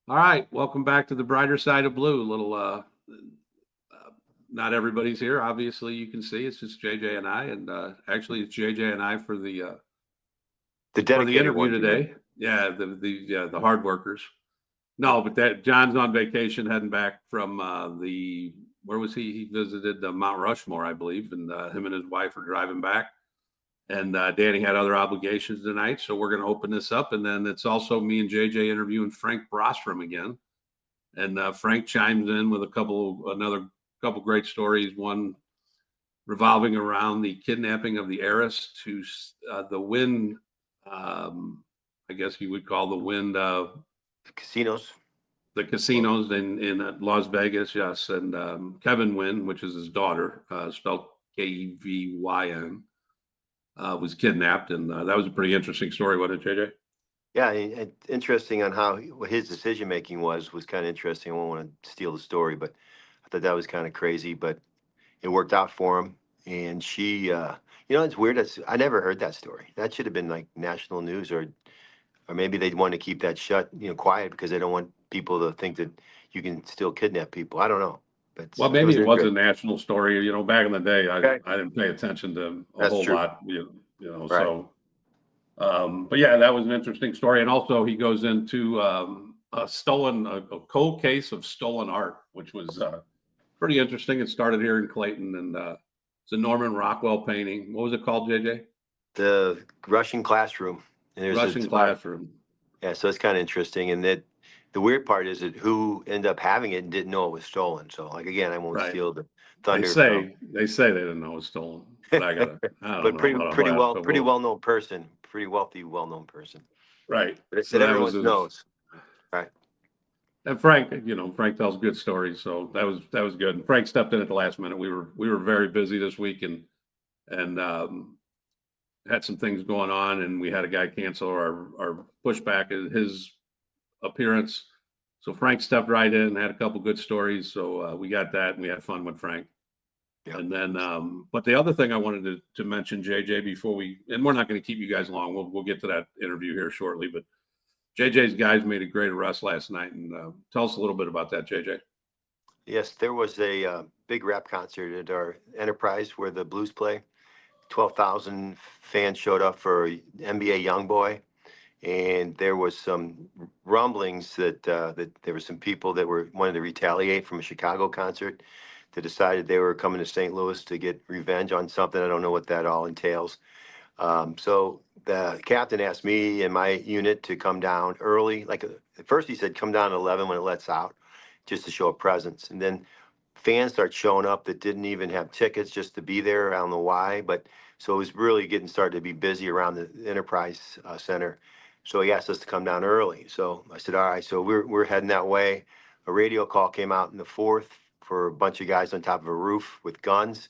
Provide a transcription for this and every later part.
All right, welcome back to the brighter side of blue. Not everybody's here. Obviously, you can see it's just JJ and I, and actually, it's JJ and I The for the dedicated interview ones, you mean? today. Yeah, the hard workers. No, but that John's on vacation, heading back from the where was he? He visited Mount Rushmore, I believe, and him and his wife are driving back. And Danny had other obligations tonight, so we're going to open this up, and then it's also me and JJ interviewing Frank Brostrom again. And Frank chimes in with another couple great stories. One revolving around the kidnapping of the heiress to the Wynn, I guess you would call the Wynn, Casinos. the casinos in Las Vegas, yes, and Kevyn Wynn, which is his daughter, spelled Kevyn, was kidnapped, and that was a pretty interesting story, wasn't it, JJ? Yeah, interesting on what his decision making was kind of interesting. I won't want to steal the story, but I thought that was kind of crazy. But it worked out for him, and it's weird. I never heard that story. That should have been like national news, or maybe they'd want to keep that quiet because they don't want people to think that you can still kidnap people. I don't know, but Well, it maybe was it was a interesting. national story. Back in the day, Okay, I didn't pay attention to a that's whole true. lot. Right. So. But yeah, that was an interesting story. And also, he goes into a cold case of stolen art, which was pretty interesting. It started here in Clayton, and it's a Norman Rockwell painting. What was it called, JJ? The Russian classroom, and there's Russian classroom. yeah, so it's kind of interesting. And that the weird part is that who ended up having it and didn't know it was stolen. So, like again, I won't Right. steal the They thunder from, say they say they didn't know it was stolen, but I don't but know about all that. But pretty well known person, pretty wealthy, well known person right. So that that everyone was his. knows. Right. And Frank tells good stories, so that was good. And Frank stepped in at the last minute. We were very busy this week, and had some things going on, and we had a guy cancel our pushback his appearance. So Frank stepped right in, had a couple good stories. So we got that, and we had fun with Frank. Yeah. And then, but the other thing I wanted to mention, JJ, and we're not going to keep you guys long. We'll get to that interview here shortly. But JJ's guys made a great arrest last night, and tell us a little bit about that, JJ. Yes, there was a big rap concert at our Enterprise where the Blues play. 12,000 fans showed up for NBA YoungBoy, and there was some rumblings that there were some people that were wanted to retaliate from a Chicago concert that decided they were coming to St. Louis to get revenge on something. I don't know what that all entails. So the captain asked me and my unit to come down early. Like at first he said, come down at 11 when it lets out, just to show a presence. And then fans start showing up that didn't even have tickets just to be there. I don't know why, but so it was really getting started to be busy around the Enterprise Center. So he asked us to come down early. So I said, all right. So we're heading that way. A radio call came out in the fourth for a bunch of guys on top of a roof with guns.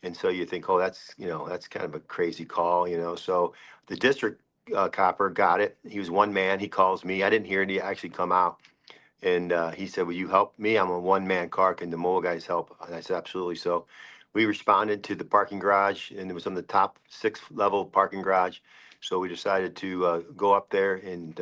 And so you think, oh, that's kind of a crazy call. So the district copper got it. He was one man. He calls me. I didn't hear any actually come out. And he said, will you help me? I'm a one-man car. Can the mobile guys help? And I said, absolutely. So we responded to the parking garage, and it was on the top sixth-level parking garage. So we decided to go up there, and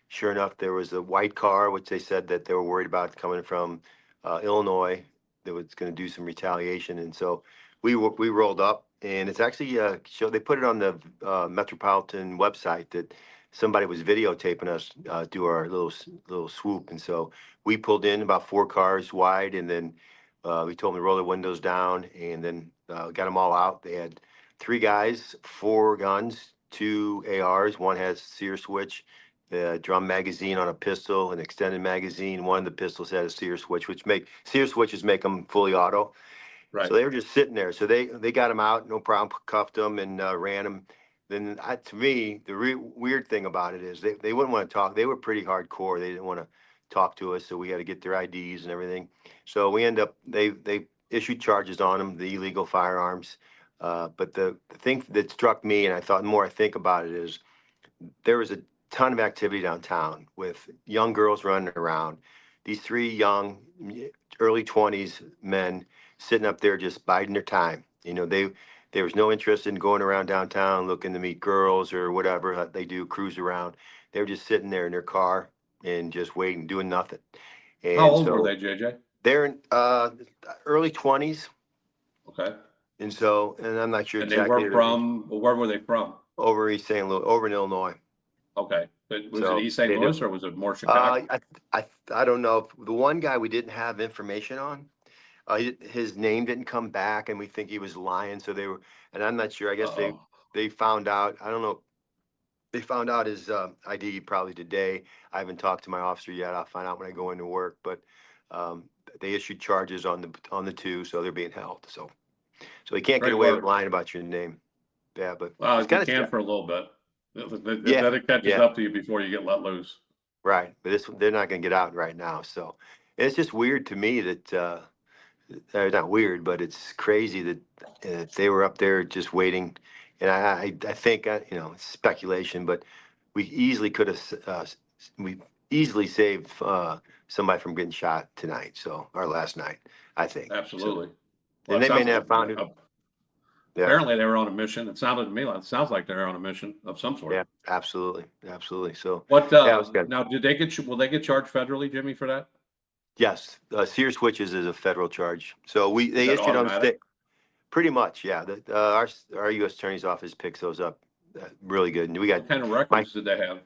sure enough, there was a white car, which they said that they were worried about coming from Illinois, that was going to do some retaliation. And so we rolled up, and it's actually they put it on the Metropolitan website that somebody was videotaping us do our little swoop. And so we pulled in about 4 cars wide, and then we told them to roll their windows down, and then got them all out. They had 3 guys, 4 guns, 2 ARs. One has sear switch, the drum magazine on a pistol, an extended magazine. One of the pistols had a sear switch, which make sear switches make them fully auto. Right. So they were just sitting there. So they got him out, no problem, cuffed them and ran him. Then to me, the weird thing about it is they wouldn't want to talk. They were pretty hardcore. They didn't want to talk to us, so we had to get their IDs and everything. So we end up they issued charges on them, the illegal firearms. But the thing that struck me, and I thought the more I think about it, is there was a ton of activity downtown with young girls running around. These 3 young, early 20s men sitting up there just biding their time. There was no interest in going around downtown looking to meet girls or whatever they do, cruise around. They were just sitting there in their car, and just waiting, doing nothing. How And old were so they, JJ? they're in early 20s. Okay. And so, and I'm not sure And they exactly were their age. from, well, where were they from? Over East St. Louis, over in Illinois. Okay. But was it So East St. they do. Louis or was it more Uh, Chicago? I, I don't know. The one guy we didn't have information on, his name didn't come back, and we think he was lying. So they were, and I'm not sure. I guess Uh-oh. they found out. I don't know. They found out his ID probably today. I haven't talked to my officer yet. I'll find out when I go into work. But um, they issued charges on the two, so they're being held. So he can't get Great away with work. lying about your name. Yeah, but it's Well, you kind of can sad. for a little bit. Yeah, Then it catches yeah. up to you before you get let loose. Right, but they're not gonna get out right now, so it's just weird to me that, not weird, but it's crazy that, they were up there just waiting. And I think, it's speculation, but we easily could have, we easily saved, somebody from getting shot tonight, so, or last night, I think, so. Absolutely. Well, And it they may sounds not like have found it. Yeah, apparently they were on a mission. It sounded to me like, it sounds like they're on a mission of some sort. yeah, absolutely, absolutely, so, What, yeah, it was good. now did they get, will they get charged federally, Jimmy, for that? Yes, Sears Switches is a federal charge, so Is they that issued on automatic? state. Pretty much, yeah. Our U.S. Attorney's Office picks those up really good. And we got What kind of my. records did they have?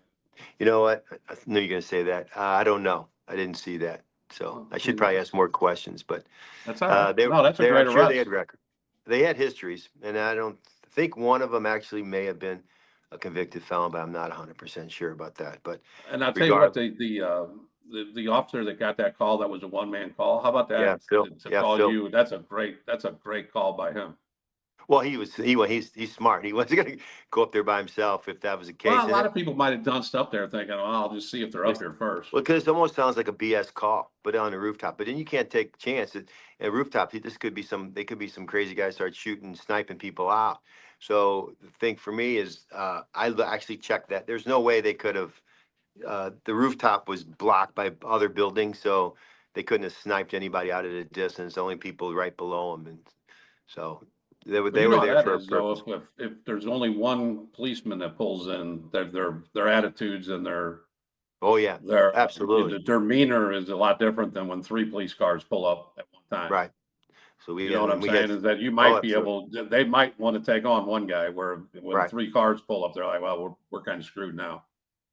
You know what? I knew you're going to say that. I don't know. I didn't see that, so Oh, I should probably ask geez. more questions. But That's all right. they No, that's a I'm great sure they had arrest. record. They had histories, and I don't think one of them actually may have been a convicted felon, but I'm not 100% sure about that. But And I'll tell you what, regard, the officer that got that call, that was a one-man call. How about yeah, that? Phil, To yeah, call Phil. you, that's a great call by him. Well, he's smart. He wasn't going to go up there by himself if that was the Well, case. a And lot of people might have done stuff there thinking, "Oh, I'll just see if they're up It's, here first." well, because it almost sounds like a BS call, but on a rooftop. But then you can't take chances. At rooftop, this could be they could be some crazy guys start shooting, sniping people out. So the thing for me is, actually checked that. There's no way they could have. The rooftop was blocked by other buildings, so they couldn't have sniped anybody out at a distance. Only people right below them, and so Well, they you were know how there that for a is, though. purpose. If there's only one policeman that pulls in, their attitudes and Oh yeah, the absolutely, demeanor is a lot different than when three police cars pull up at one time. right. So You know what I'm we had. saying? Is that you Oh, might be absolutely, able, they might want to take on one guy where when right. three cars pull up, they're like, well, we're kind of screwed now.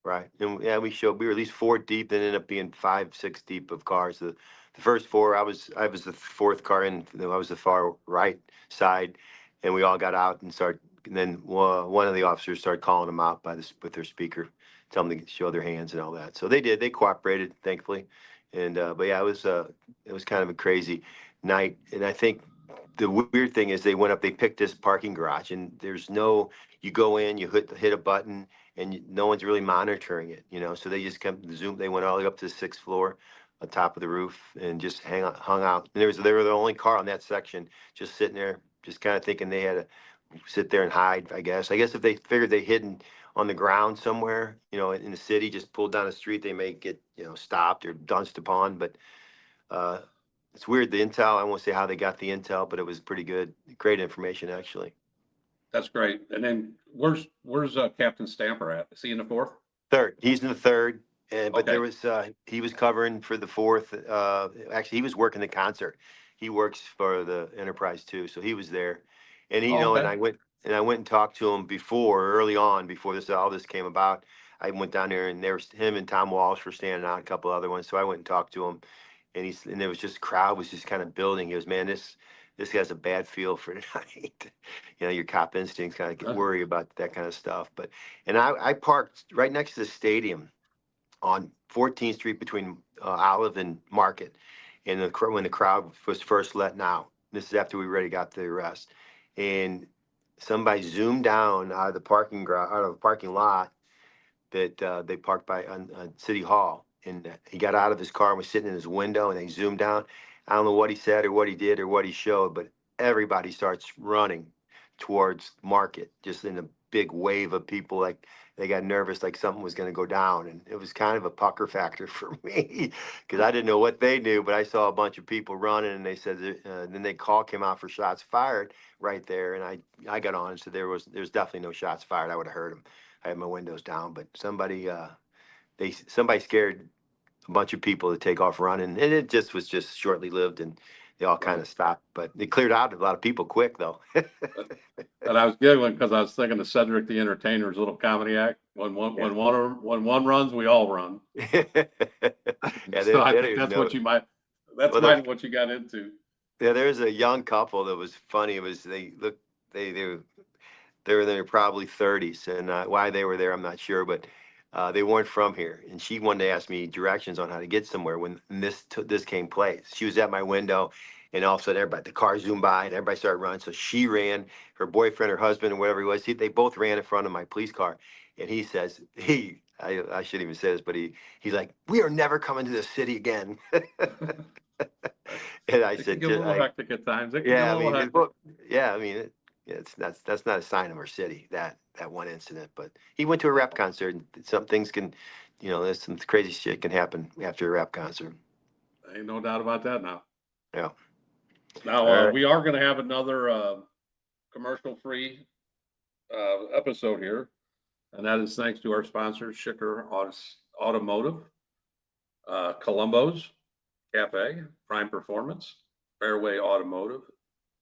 Right. And yeah, we were at least four deep, then ended up being five, six deep of cars. The first four, I was the fourth car in, I was the far right side, and we all got out and started. And then one of the officers started calling them out with their speaker, tell them to show their hands and all that. So they did. They cooperated, thankfully. And but yeah, it was kind of a crazy night. And I think the weird thing is they went up, they picked this parking garage, and there's no. You go in, you hit a button, and no one's really monitoring it, so they just kept zoom. They went all the way up to the sixth floor on top of the roof and just hung out. And they were the only car on that section, just sitting there, just kind of thinking they had to sit there and hide. I guess if they figured they hidden on the ground somewhere, in the city, just pulled down the street, they may get, stopped or dunced upon. But uh it's weird, the intel. I won't say how they got the intel, but it was pretty good, great information actually. That's great. And then where's Captain Stamper at? Is he in the fourth? Third, he's in the third, but Okay. he was covering for the fourth. Actually, he was working the concert. He works for the Enterprise too, so he was there. And Oh, and okay. I went and talked to him early on, before all this came about. I went down there, and there was him and Tom Walsh were standing out, a couple other ones. So I went and talked to him, and there was just crowd was just kind of building. He goes, man, this has a bad feel for tonight. Your cop instincts kind of get Huh. worry about that kind of stuff. But and I parked right next to the stadium on 14th Street between Olive and Market, and when the crowd was first letting out. This is after we already got the arrest, and somebody zoomed down out of the parking lot that they parked by on City Hall, and he got out of his car and was sitting in his window, and they zoomed down. I don't know what he said or what he did or what he showed, but everybody starts running towards Market, just in a big wave of people. Like they got nervous, like something was going to go down, and it was kind of a pucker factor for me because I didn't know what they knew, but I saw a bunch of people running, and they said then they call came out for shots fired right there, and I got on and said there's definitely no shots fired. I would have heard them. I had my windows down, but somebody somebody scared a bunch of people to take off running, and it just was just shortly lived, and they all kind of stopped. But it cleared out a lot of people quick, though. And I was giggling because I was thinking of Cedric the Entertainer's little comedy act. When one runs, we all run. Yeah, So I think that's what you might. That's what you got into. Yeah, there's a young couple that was funny. It was they were in their probably 30s, and why they were there, I'm not sure, but they weren't from here. And she one day asked me directions on how to get somewhere when this came place. She was at my window, and all of a sudden, the car zoomed by, and everybody started running. So she ran, her boyfriend, her husband, or whatever he was. They both ran in front of my police car, and he says I shouldn't even say this, but he's like, "We are never coming to this city again." And I said, "Get a little hectic at times." Yeah, I mean, that's not a sign of our city, that one incident. But he went to a rap concert, and some things can, there's some crazy shit can happen after a rap concert. Ain't no doubt about that now. Yeah. Now we are going to have another commercial-free episode here, and that is thanks to our sponsors, Schicker Automotive, Columbo's Cafe, Prime Performance, Fairway Automotive,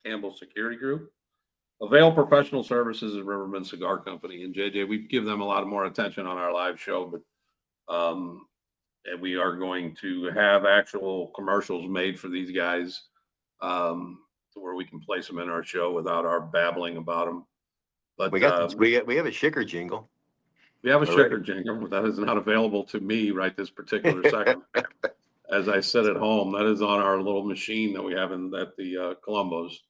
Campbell Security Group, Avail Professional Services, and Riverman Cigar Company. And JJ, we give them a lot more attention on our live show, but and we are going to have actual commercials made for these guys, to where we can place them in our show without our babbling about them. But we have a Schicker jingle. We have a Schicker jingle, but that is not available to me right this particular second. As I sit at home, that is on our little machine that we have at the Columbo's.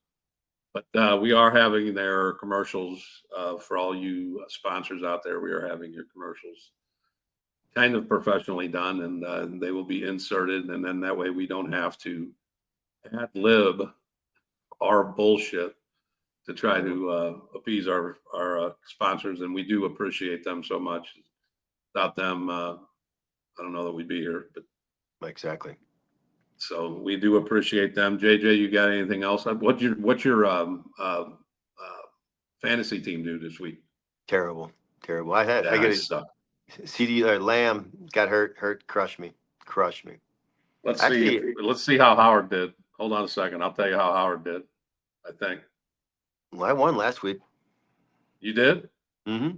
But we are having their commercials for all you sponsors out there. We are having your commercials kind of professionally done, and they will be inserted, and then that way we don't have to ad-lib our bullshit to try to appease our sponsors, and we do appreciate them so much. Without them, I don't know that we'd be here. But exactly. So we do appreciate them. JJ, you got anything else? What's your fantasy team do this week? Terrible. I got a CD Lamb got hurt, crushed me. Let's see how Howard did. Hold on a second. I'll tell you how Howard did. I think. Well, I won last week. You did? Mm-hmm.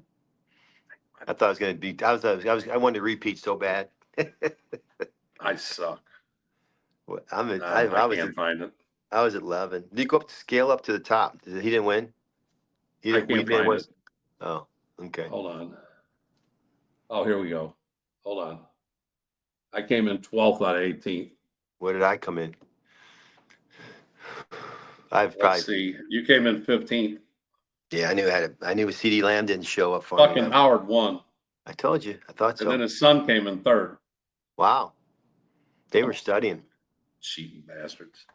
I thought I was going to be. I wanted to repeat so bad. I suck. Well, I can't find it. I was at 11. Did you go scale up to the top? He didn't win. I can't find it. Oh, okay. Hold on. Oh, here we go. Hold on. I came in 12th out of 18th. Where did I come in? Let's see. You came in 15th. Yeah, I knew CD Lamb didn't show up for Fucking Howard won. I told you. I thought so. And then his son came in 3rd. Wow. They were studying. Cheating bastards.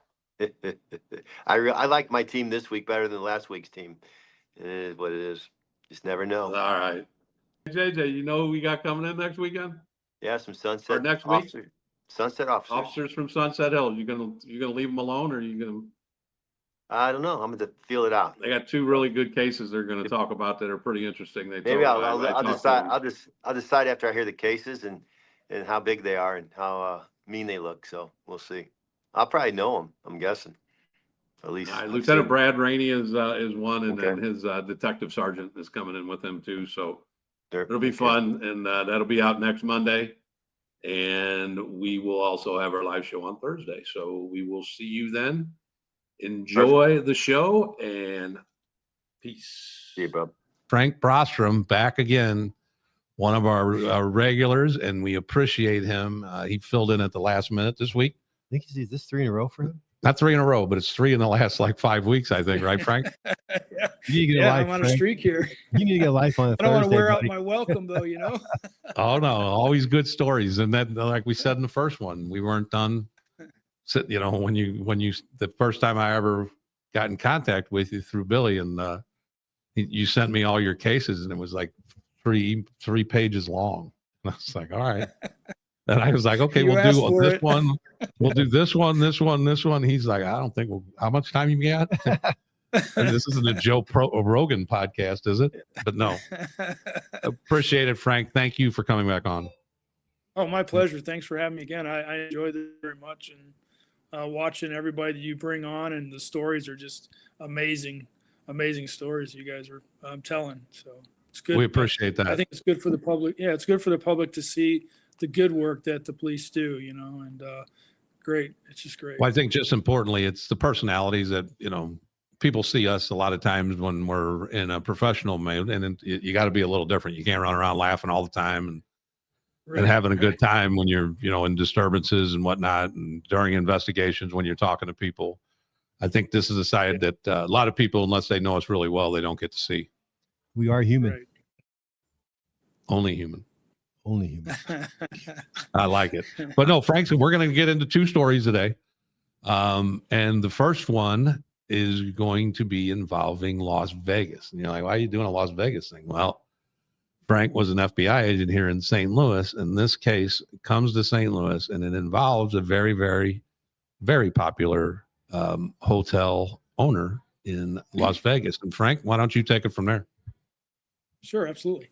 I like my team this week better than last week's team. It is what it is. Just never know. All right. JJ, you know who we got coming in next weekend? Yeah, some Sunset. Or next week? Sunset officers. Officers from Sunset Hills. You gonna leave them alone, or you gonna? I don't know. I'm gonna feel it out. They got 2 really good cases they're going to talk about that are pretty interesting. Maybe I'll decide. I'll decide after I hear the cases and how big they are and how mean they look. So we'll see. I'll probably know them. I'm guessing. At least. Lieutenant Brad Rainey is one, and then his detective sergeant is coming in with him too. So it'll be fun, and that'll be out next Monday. And we will also have our live show on Thursday. So we will see you then. Enjoy the show, and peace. See you, bub. Frank Brostrom back again, one of our regulars, and we appreciate him. He filled in at the last minute this week. I think is this 3 in a row for him? Not 3 in a row, but it's 3 in the last 5 weeks, I think, right, Frank? I'm on a streak here. You need to get life on. I don't want to wear out my welcome, though. Oh no, always good stories. And then, like we said in the first one, we weren't done. When you the first time I ever got in contact with you through Billy, and you sent me all your cases, and it was like three pages long. And I was like, all right. And I was like, okay, we'll do this one. We'll do this one, this one, this one. He's like, I don't think how much time you got? And this isn't a Joe Rogan podcast, is it? But no. Appreciate it, Frank. Thank you for coming back on. Oh, my pleasure. Thanks for having me again. I enjoy this very much, and watching everybody that you bring on, and the stories are just amazing stories you guys are telling. So it's good. We appreciate that. I think it's good for the public. Yeah, it's good for the public to see the good work that the police do, and great. It's just great. Well, I think just importantly, it's the personalities that, people see us a lot of times when we're in a professional mode, and you got to be a little different. You can't run around laughing all the time and having a good time when you're, in disturbances and whatnot, and during investigations when you're talking to people. I think this is a side that a lot of people, unless they know us really well, they don't get to see. We are human. Right. Only human. Only human. I like it. But no, Frank, so we're going to get into 2 stories today. And the first one is going to be involving Las Vegas. And you're like, why are you doing a Las Vegas thing? Well, Frank was an FBI agent here in St. Louis, and this case comes to St. Louis, and it involves a very, very, very popular hotel owner in Las Vegas. And Frank, why don't you take it from there? Sure, absolutely.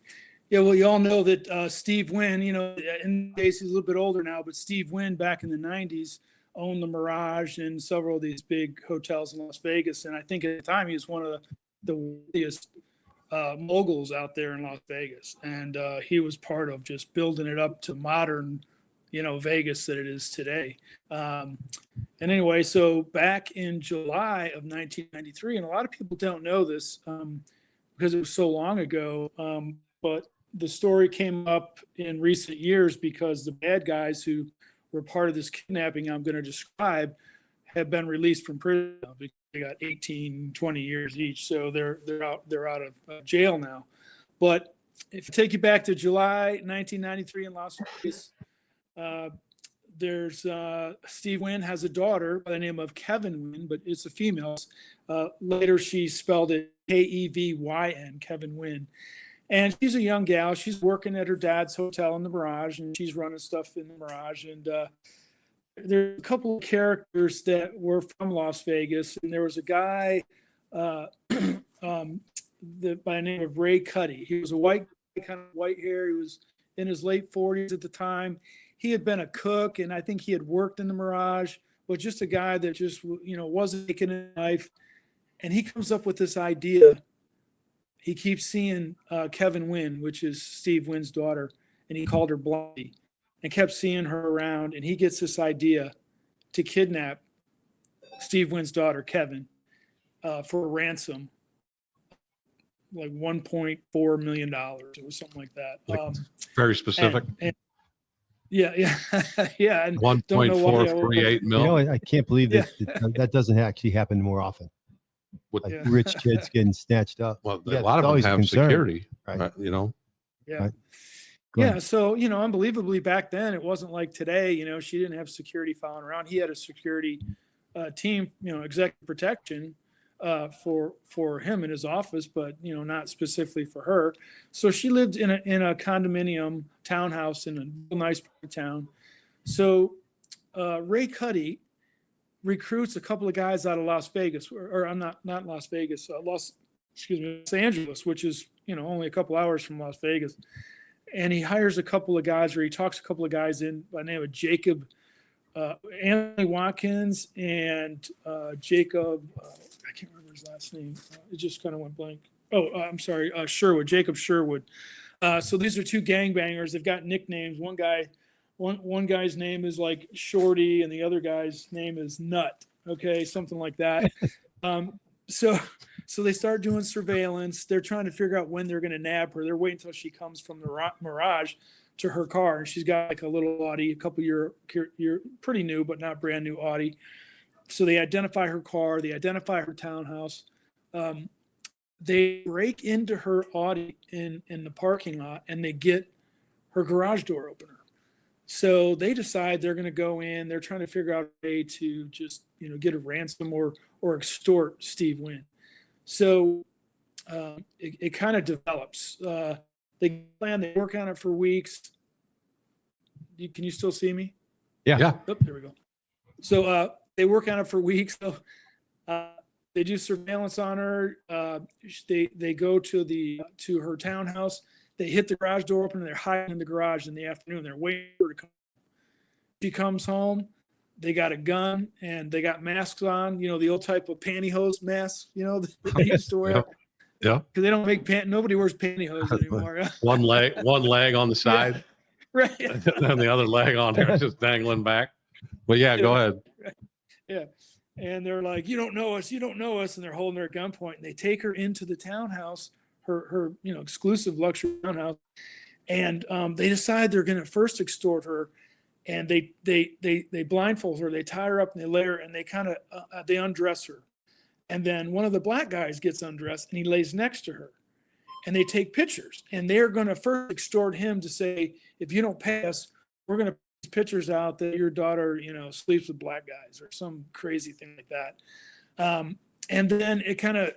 Yeah, well, you all know that Steve Wynn, in the case he's a little bit older now, but Steve Wynn back in the 90s owned the Mirage and several of these big hotels in Las Vegas. And I think at the time he was one of the wealthiest moguls out there in Las Vegas. And he was part of just building it up to modern, Vegas that it is today. And anyway, so back in July of 1993, and a lot of people don't know this because it was so long ago, but the story came up in recent years because the bad guys who were part of this kidnapping I'm going to describe have been released from prison. They got 18, 20 years each. So they're out of jail now. But if I take you back to July 1993 in Las Vegas, there's Steve Wynn has a daughter by the name of Kevyn Wynn, but it's a female. Later, she spelled it Kevyn, Kevyn Wynn. And she's a young gal. She's working at her dad's hotel in the Mirage, and she's running stuff in the Mirage. And there's a couple of characters that were from Las Vegas, and there was a guy by the name of Ray Cuddy. He was a white guy, kind of white hair. He was in his late 40s at the time. He had been a cook, and I think he had worked in the Mirage, but just a guy that just wasn't making it in life. And he comes up with this idea. He keeps seeing Kevyn Wynn, which is Steve Wynn's daughter, and he called her Blondie, and kept seeing her around. And he gets this idea to kidnap Steve Wynn's daughter, Kevyn, for a ransom, like $1.4 million. It was something like that. Very specific. Yeah. And 1.438 million. I can't believe that doesn't actually happen more often. Like rich kids getting snatched up. Well, a lot of them have security, right? Yeah. Right. Yeah. So, unbelievably back then, it wasn't like today, she didn't have security following around. He had a security team, executive protection for him in his office, but, not specifically for her. So she lived in a condominium townhouse in a nice part of town. So Ray Cuddy recruits a couple of guys out of Las Vegas, or I'm not Las Vegas, Los Angeles, which is, only a couple hours from Las Vegas. And he hires a couple of guys, or he talks a couple of guys in by the name of Jacob, Anthony Watkins and Jacob, I can't remember his last name. It just kind of went blank. I'm sorry, Sherwood, Jacob Sherwood. So these are 2 gangbangers. They've got nicknames. One guy's name is like Shorty, and the other guy's name is Nut. Okay, something like that. So they start doing surveillance. They're trying to figure out when they're going to nab her. They're waiting until she comes from the Mirage to her car, and she's got like a little Audi, a couple year pretty new, but not brand new Audi. So they identify her car. They identify her townhouse. They break into her Audi in the parking lot, and they get her garage door opener. So they decide they're going to go in. They're trying to figure out a way to just, get a ransom or extort Steve Wynn. So it kind of develops. They plan, they work on it for weeks. Can you still see me? Yeah. Oh, there we go. So they work on it for weeks. So they do surveillance on her. They go to her townhouse. They hit the garage door open and they're hiding in the garage in the afternoon. They're waiting for her to come. She comes home. They got a gun and they got masks on, you know, the old type of pantyhose mask, you know, that they used to wear. Yeah. Because they don't make nobody wears pantyhose anymore. One leg on the side, Right. and the other leg on there just dangling back. But yeah, go ahead. Yeah. And they're like, you don't know us. And they're holding her at gunpoint and they take her into the townhouse, her you know, exclusive luxury townhouse. And they decide they're going to first extort her. And they blindfold her, they tie her up and they lay her and they kind of, they undress her. And then one of the black guys gets undressed and he lays next to her and they take pictures and they're going to first extort him to say, if you don't pay us, we're going to put pictures out that your daughter, you know, sleeps with black guys or some crazy thing like that. And then it kind of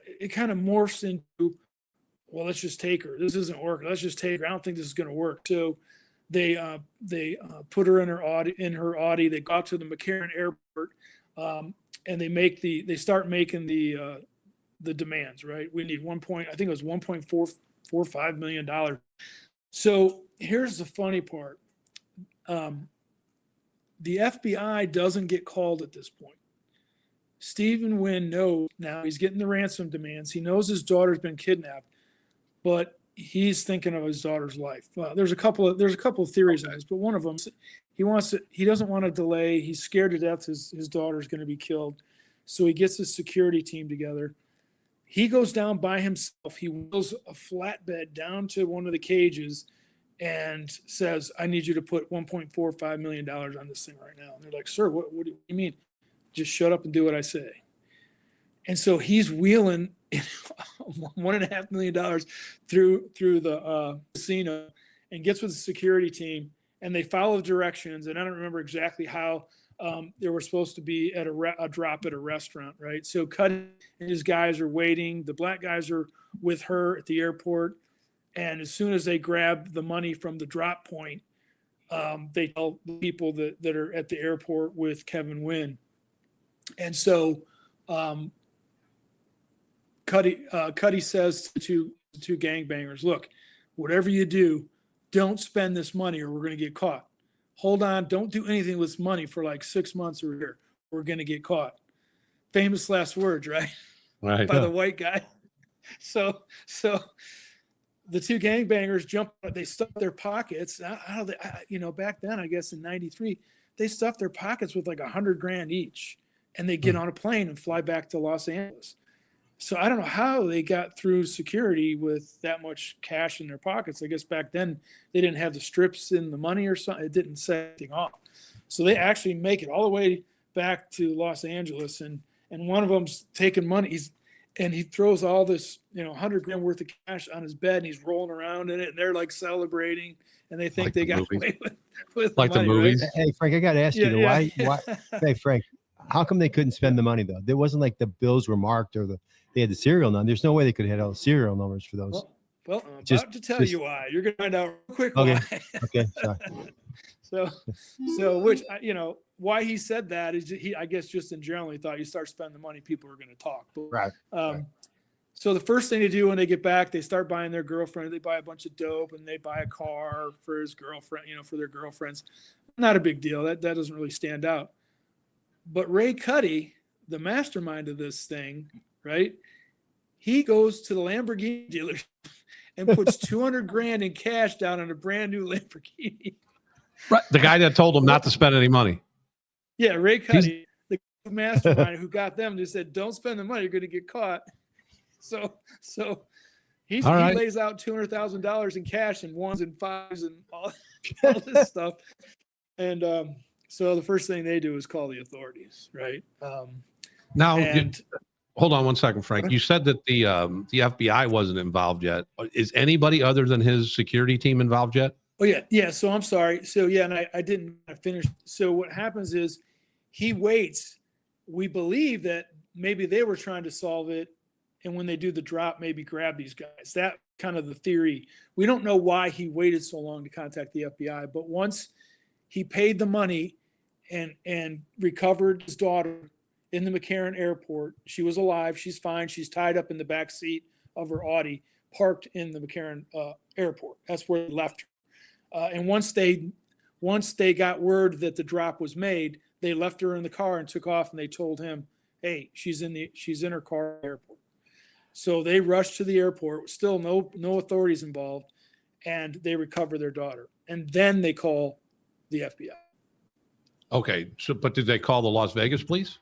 morphs into, well, let's just take her. This isn't working. Let's just take her. I don't think this is going to work. So they put her in her Audi. They go out to the McCarran airport. And they start making the demands, right? We need I think it was $1.445 million. So here's the funny part. The FBI doesn't get called at this point. Steve Wynn knows now he's getting the ransom demands. He knows his daughter's been kidnapped, but he's thinking of his daughter's life. There's a couple of theories on this, but one of them, he doesn't want to delay. He's scared to death his daughter's going to be killed. So he gets his security team together. He goes down by himself. He wheels a flatbed down to one of the cages and says, I need you to put $1.45 million on this thing right now. And they're like, sir, what do you mean? Just shut up and do what I say. And so he's wheeling $1.5 million through the casino and gets with the security team and they follow the directions. And I don't remember exactly how they were supposed to be at a drop at a restaurant, right? So Cuddy and his guys are waiting. The black guys are with her at the airport. And as soon as they grab the money from the drop point, they tell the people that are at the airport with Kevyn Wynn. And so Cuddy says to two gangbangers, look, whatever you do, don't spend this money or we're going to get caught. Hold on. Don't do anything with money for like 6 months or a year. We're going to get caught. Famous last words, right? Right. By the white guy. So the two gangbangers jump, they stuff their pockets. Back then, I guess in 93, they stuffed their pockets with like $100,000 each and they get on a plane and fly back to Los Angeles. So I don't know how they got through security with that much cash in their pockets. I guess back then they didn't have the strips in the money or something. It didn't set anything off. So they actually make it all the way back to Los Angeles. And one of them's taking money. He throws all this, $100,000 worth of cash on his bed and he's rolling around in it. And they're like celebrating and they think Like they the got movies. away with Like the money, movies. right? Hey, Frank, I got to ask you, Yeah. why? Hey, Frank, how come they couldn't spend the money though? There wasn't like the bills were marked or they had the serial number. There's no way they could have had all the serial numbers for those. Well, I'm Just- about to tell you why. You're going to find out real quick Okay. why. Okay, sorry. So why he said that is I guess just in general, he thought you start spending the money, people are going to talk. But, Right. So the first thing they do when they get back, they start buying their girlfriend. They buy a bunch of dope and they buy a car for his girlfriend, for their girlfriends. Not a big deal. That doesn't really stand out. But Ray Cuddy, the mastermind of this thing, right? He goes to the Lamborghini dealership and puts $200,000 in cash down on a brand new Lamborghini. Right. The guy that told him not to spend any money. Yeah, Ray Cuddy, the mastermind who got them, just said, "Don't spend the money; you're going to get caught." So he lays out $200,000 in cash and ones and fives and all this stuff. And so the first thing they do is call the authorities, right? Hold on one second, Frank. You said that the FBI wasn't involved yet. Is anybody other than his security team involved yet? Oh yeah. So I'm sorry. So yeah, and I didn't finish. So what happens is he waits. We believe that maybe they were trying to solve it, and when they do the drop, maybe grab these guys. That kind of the theory. We don't know why he waited so long to contact the FBI, but once he paid the money and recovered his daughter in the McCarran airport, she was alive. She's fine. She's tied up in the back seat of her Audi, parked in the McCarran airport. That's where they left her. And once they got word that the drop was made, they left her in the car and took off, and they told him, hey, she's in her car at the airport. So they rushed to the airport, still no authorities involved, and they recover their daughter. And then they call the FBI. Okay. So, but did they call the Las Vegas police?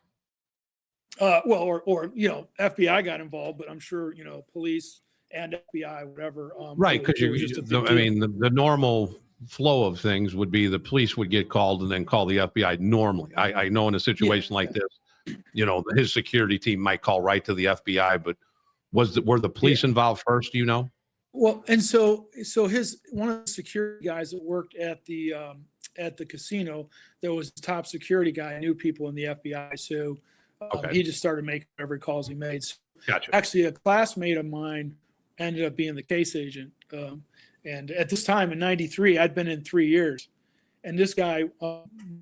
Well, or FBI got involved, but I'm sure police and FBI, whatever. Right, it because was just a big deal. the normal flow of things would be the police would get called and then call the FBI normally. I know in a situation like this, his security team might call right to the FBI, but were the police involved first? Well, and so one of the security guys that worked at the casino, there was a top security guy, knew people in the FBI, so he just started making whatever calls he made. So Gotcha. actually, a classmate of mine ended up being the case agent, and at this time in '93, I'd been in 3 years, and this guy,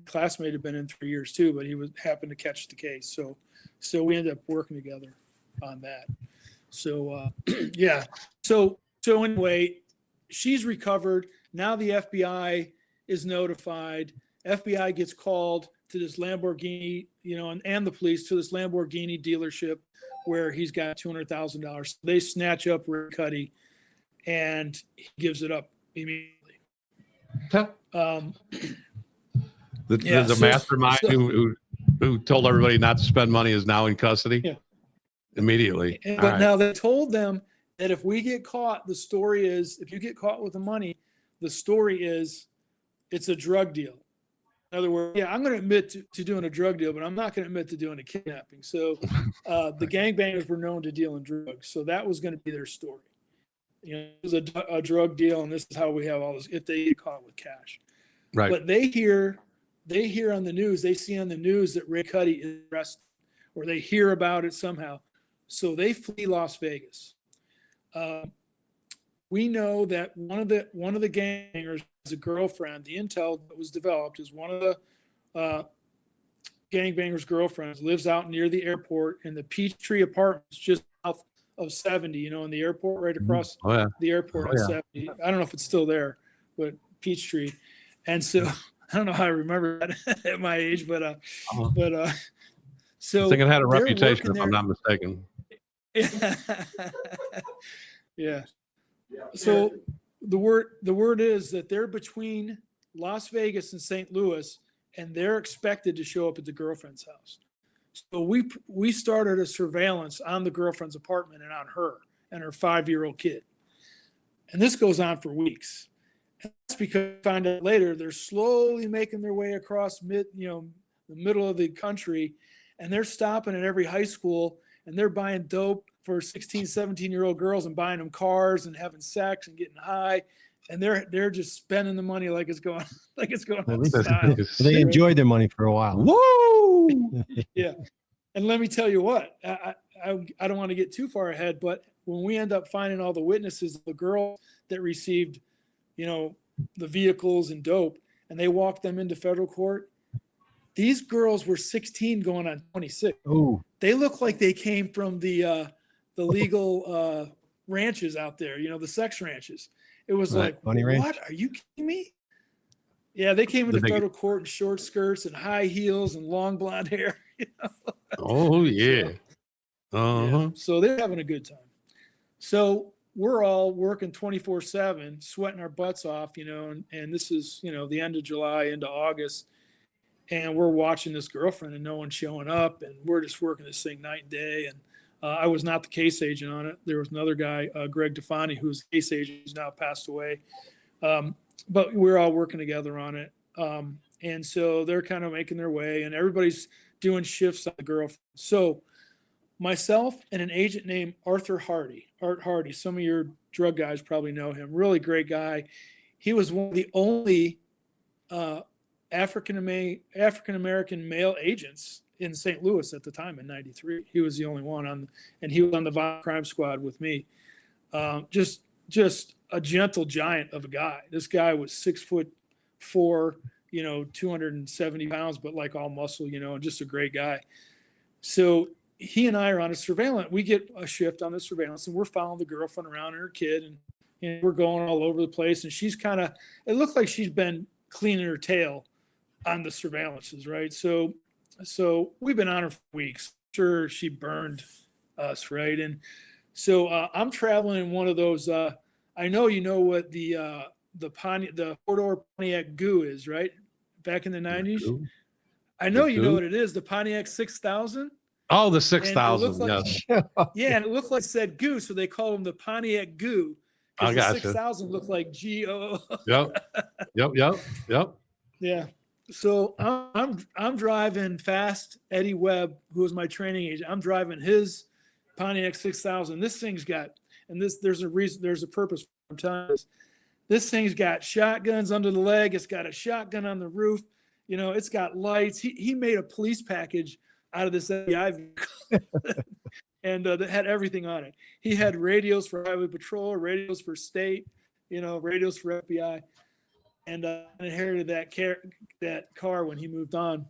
classmate, had been in 3 years too, but he happened to catch the case, so we ended up working together on that. So yeah, so anyway, she's recovered. Now the FBI is notified. FBI gets called to this Lamborghini, and the police to this Lamborghini dealership where he's got $200,000. They snatch up Rick Cuddy, and he gives it up immediately. The mastermind who told everybody not to spend money is now in custody. Yeah. Immediately. But now they told them that if we get caught, the story is, if you get caught with the money, the story is it's a drug deal. In other words, I'm going to admit to doing a drug deal, but I'm not going to admit to doing a kidnapping. So the gangbangers were known to deal in drugs. So that was going to be their story. It was a drug deal, and this is how we have all this, if they get caught with cash. Right. But they hear on the news, they see on the news that Rick Cuddy is arrested, or they hear about it somehow. So they flee Las Vegas. We know that one of the gangbangers has a girlfriend. The intel that was developed is one of the gangbangers' girlfriends lives out near the airport in the Peachtree Apartments, just south of 70. In the airport, right across the airport on 70. I don't know if it's still there, but Peachtree. And so I don't know how I remember that at my age, but so I think it had a they're reputation, working if I'm not mistaken. Yeah. So the word is that they're between Las Vegas and St. Louis, and they're expected to show up at the girlfriend's house. So we started a surveillance on the girlfriend's apartment and on her and her 5-year-old kid. And this goes on for weeks. And that's because we find out later they're slowly making their way across the middle of the country, and they're stopping at every high school, and they're buying dope for 16, 17-year-old girls and buying them cars and having sex and getting high. And they're just spending the money like it's going out of style. They enjoyed their money for a while. Woo! Yeah. And let me tell you what, I don't want to get too far ahead, but when we end up finding all the witnesses, the girl that received, the vehicles and dope, and they walked them into federal court, these girls were 16 going on 26. Oh, They look like they came from the legal ranches out there, the sex ranches. It was like, Bunny Ranch? what? Are you kidding me? Yeah, they came into federal court in short skirts and high heels and long blonde hair. Oh yeah. Yeah. So they're having a good time. So we're all working 24/7, sweating our butts off, and this is, the end of July into August. And we're watching this girlfriend and no one's showing up. And we're just working this thing night and day. And I was not the case agent on it. There was another guy, Greg Defani, who's the case agent. He's now passed away. But we're all working together on it. And so they're kind of making their way, and everybody's doing shifts on the girlfriend. So myself and an agent named Art Hardy, some of your drug guys probably know him, really great guy. He was one of the only African-American male agents in St. Louis at the time in '93. He was the only one and he was on the violent crime squad with me. Just a gentle giant of a guy. This guy was 6'4", 270 pounds, but like all muscle, and just a great guy. So he and I are on a surveillance. We get a shift on the surveillance, and we're following the girlfriend around and her kid, and and we're going all over the place. And she's it looked like she's been cleaning her tail on the surveillances, right? So we've been on her for weeks. Sure, she burned us, right? And so I'm traveling in one of those. I know you know what the four-door Pontiac Goo is, right? Back in the 90s. I know you know what it is. The Pontiac 6000. Oh, the And it 6000. looked like, Yes. yeah, and it looked like it said Goo, so they call them the Pontiac Goo. I The gotcha. 6000 looked like GO. Yep. Yeah. So I'm driving fast. Eddie Webb, who was my training agent, I'm driving his Pontiac 6000. This thing's got, and there's a purpose. I'm telling you this thing's got shotguns under the leg. It's got a shotgun on the roof. You know, it's got lights. He made a police package out of this FBI vehicle. And that had everything on it. He had radios for highway patrol, radios for state, radios for FBI. And I inherited that car when he moved on.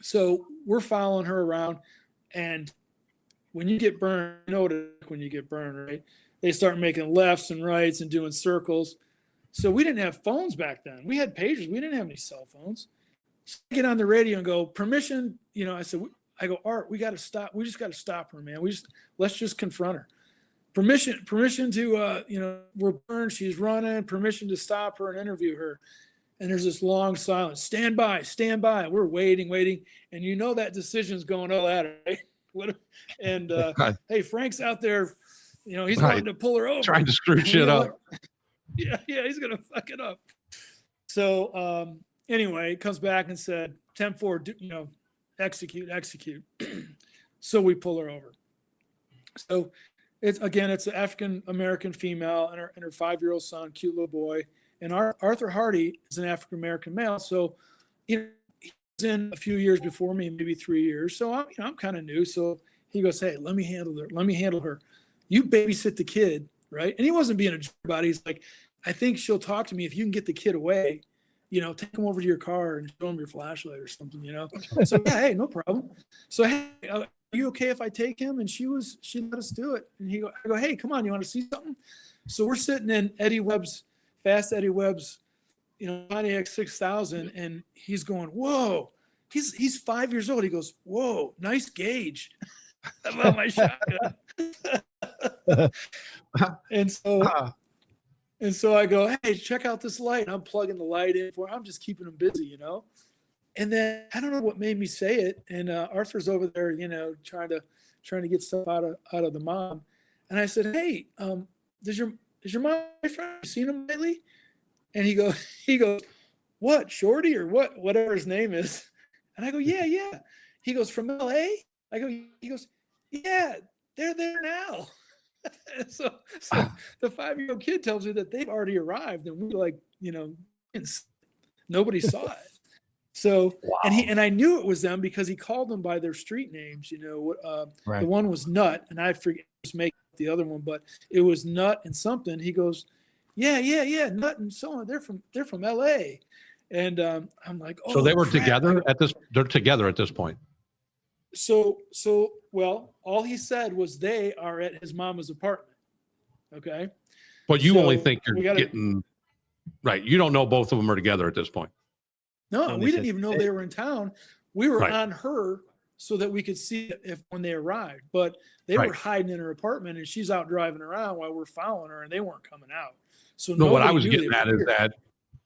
So we're following her around, and when you get burned, you know what it's like when you get burned, right? They start making lefts and rights and doing circles. So we didn't have phones back then. We had pagers. We didn't have any cell phones. So I get on the radio and go, permission. I go, Art, we got to stop. We just got to stop her, man. Let's just confront her. Permission to, we're burned. She's running. Permission to stop her and interview her. And there's this long silence. Stand by. We're waiting. And you know that decision's going all out, right? And hey, Frank's out there, he's wanting to pull her over. Trying to screw shit up. Yeah, he's going to fuck it up. So anyway, it comes back and said, 10-4, execute. So we pull her over. So it's an African-American female and her 5-year-old son, cute little boy. And Arthur Hardy is an African-American male. So, he was in a few years before me, maybe 3 years. So I'm kind of new. So he goes, hey, let me handle her. You babysit the kid, right? And he wasn't being a jerk about it. He's like, I think she'll talk to me if you can get the kid away. Take him over to your car and show him your flashlight or something, So yeah, hey, no problem. So hey, are you okay if I take him? And she let us do it. And I go, hey, come on, you want to see something? So we're sitting in Eddie Webb's, Pontiac 6000, and he's going, whoa, he's 5 years old. He goes, whoa, nice gauge. About my shotgun. And so I go, hey, check out this light. And I'm plugging the light in I'm just keeping him busy, And then I don't know what made me say it. And Arthur's over there, trying to get stuff out of the mom. And I said, hey, is your mom boyfriend? You seen him lately? And he goes, what, Shorty or whatever his name is? And I go, yeah. He goes, from LA? He goes, yeah, they're there now. So the 5-year-old kid tells me that they've already arrived, and nobody saw it. So, wow. And I knew it was them because he called them by their street names. Right. The one was Nut, and I forget to make the other one, but it was Nut and something. He goes, yeah, Nut and so on. They're from LA, and I'm like, oh. So they were together at this. They're together at this point. So, well, all he said was they are at his mama's apartment. Okay. But you only think you're getting right. You don't know both of them are together at this point. No, we didn't even know they were in town. We were on her so that we could see when they arrived, but they were hiding in her apartment, and she's out driving around while we're following her, and they weren't coming out. So no, what I was getting at is that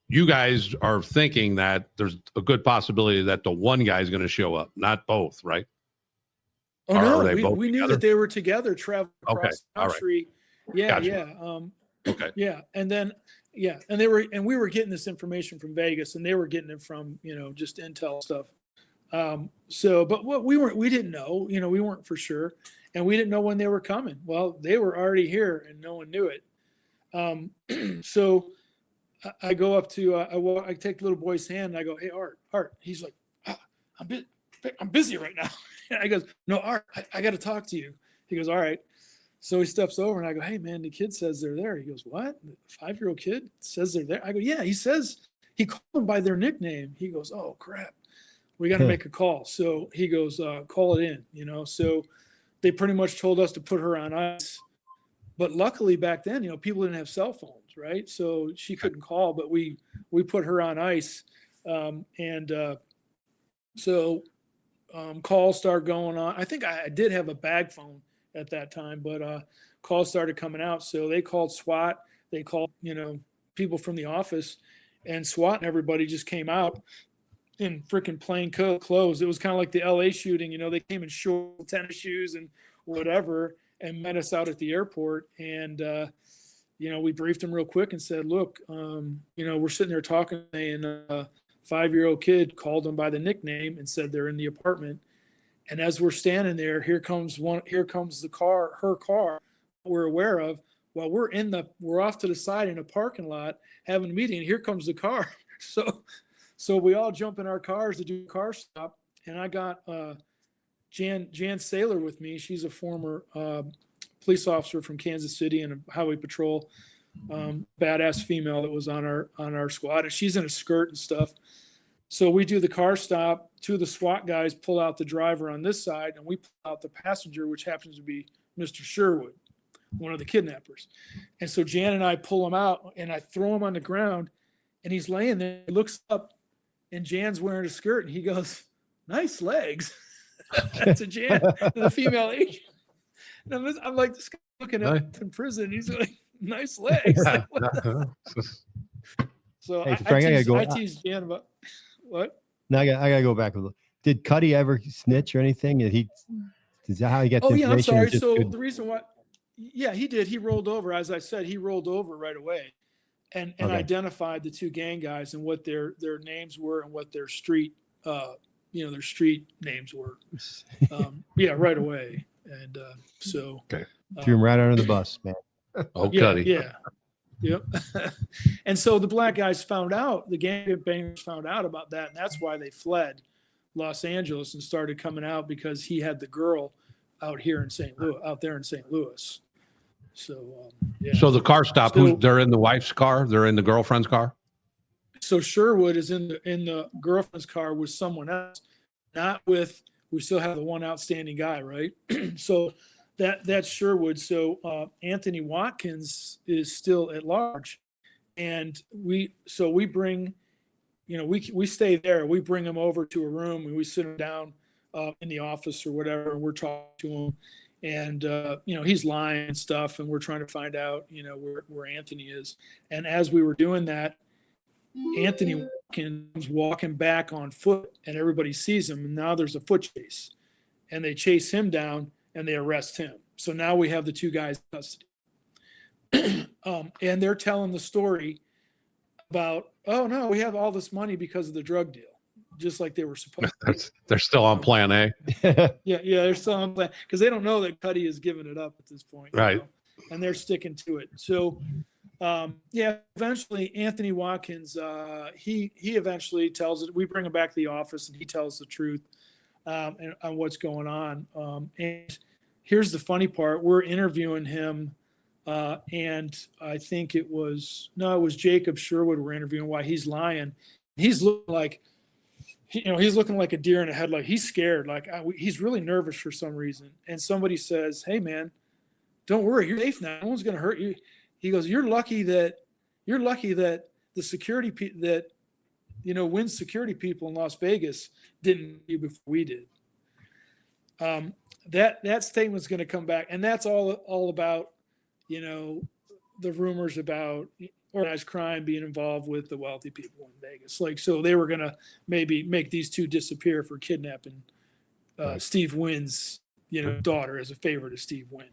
you guys are thinking that there's a good possibility that the one guy is going to show up, not both, right? Oh no, we knew that they were together traveling across the country. Right. Yeah, gotcha. Yeah. Okay. Yeah, and then and we were getting this information from Vegas, and they were getting it from just intel stuff. But what we didn't know, we weren't for sure, and we didn't know when they were coming. Well, they were already here, and no one knew it. So I go up to I take the little boy's hand, and I go, hey, Art. He's like, I'm busy right now. And I goes, no, Art, I got to talk to you. He goes, all right. So he steps over, and I go, hey, man, the kid says they're there. He goes, what? The 5-year-old kid says they're there? I go, yeah, he says he called them by their nickname. He goes, oh, crap. We got to make a call. So he goes, call it in, So they pretty much told us to put her on ice. but luckily back then, people didn't have cell phones, right? So she couldn't call, but we put her on ice. Calls started going on. I think I did have a bag phone at that time, but calls started coming out. So they called SWAT. They called, people from the office, and SWAT and everybody just came out in freaking plain clothes. It was kind of like the LA shooting. They came in short tennis shoes and whatever and met us out at the airport. And, we briefed them real quick and said, look, we're sitting there talking, and a 5-year-old kid called them by the nickname and said they're in the apartment. And as we're standing there, here comes the car, her car we're aware of. While we're off to the side in a parking lot having a meeting, and here comes the car. So we all jump in our cars to do a car stop. And I got Jan Saylor with me. She's a former police officer from Kansas City and a highway patrol, badass female that was on our squad. And she's in a skirt and stuff. So we do the car stop. 2 of the SWAT guys pull out the driver on this side, and we pull out the passenger, which happens to be Mr. Sherwood, one of the kidnappers. And so Jan and I pull him out, and I throw him on the ground, and he's laying there. He looks up, and Jan's wearing a skirt, and he goes, "Nice legs." That's a Jan, the female agent. And I'm like, this guy looking up in prison. And he's like, "Nice legs." Like, so Hey, Frank, I teased Jan about what? Now I gotta go back a little. Did Cuddy ever snitch or anything? Is that how he got the Oh yeah, I'm information? sorry. So the reason why, yeah, he did. He rolled over, as I said, he rolled over right away, and Okay. identified the 2 gang guys and what their names were and what their street, their street names were. Yeah, right away. And so threw him right under the bus, man. Oh, yeah, Cuddy. yeah. Yep. And so the black guys found out, the gangbangers found out about that, and that's why they fled Los Angeles and started coming out, because he had the girl out there in St. Louis. So yeah. So the car stop, they're in the wife's car? They're in the girlfriend's car? So Sherwood is in the girlfriend's car with someone else, not with. We still have the one outstanding guy, right? So that's Sherwood. So Anthony Watkins is still at large, and we bring, we stay there. We bring him over to a room and we sit him down in the office or whatever, and we're talking to him, and he's lying and stuff, and we're trying to find out where Anthony is. And as we were doing that, Anthony Watkins walking back on foot, and everybody sees him, and now there's a foot chase, and they chase him down and they arrest him. So now we have the 2 guys in custody. And they're telling the story about, oh no, we have all this money because of the drug deal, just like they were supposed to. They're still on plan A. Yeah, they're still on plan, because they don't know that Cuddy has given it up at this point. Right. And they're sticking to it. So eventually Anthony Watkins, he eventually tells it. We bring him back to the office, and he tells the truth on what's going on. And here's the funny part: we're interviewing him, and I think it was Jacob Sherwood we're interviewing while he's lying. He's looking like, he's looking like a deer in a headlight. He's scared, he's really nervous for some reason. And somebody says, "Hey man, don't worry, you're safe now. No one's going to hurt you." He goes, "You're lucky that the security Wynn's security people in Las Vegas didn't do before we did." That statement's going to come back, and that's all about the rumors about organized crime being involved with the wealthy people in Vegas. So they were going to maybe make these 2 disappear for kidnapping Steve Wynn's daughter as a favor to Steve Wynn.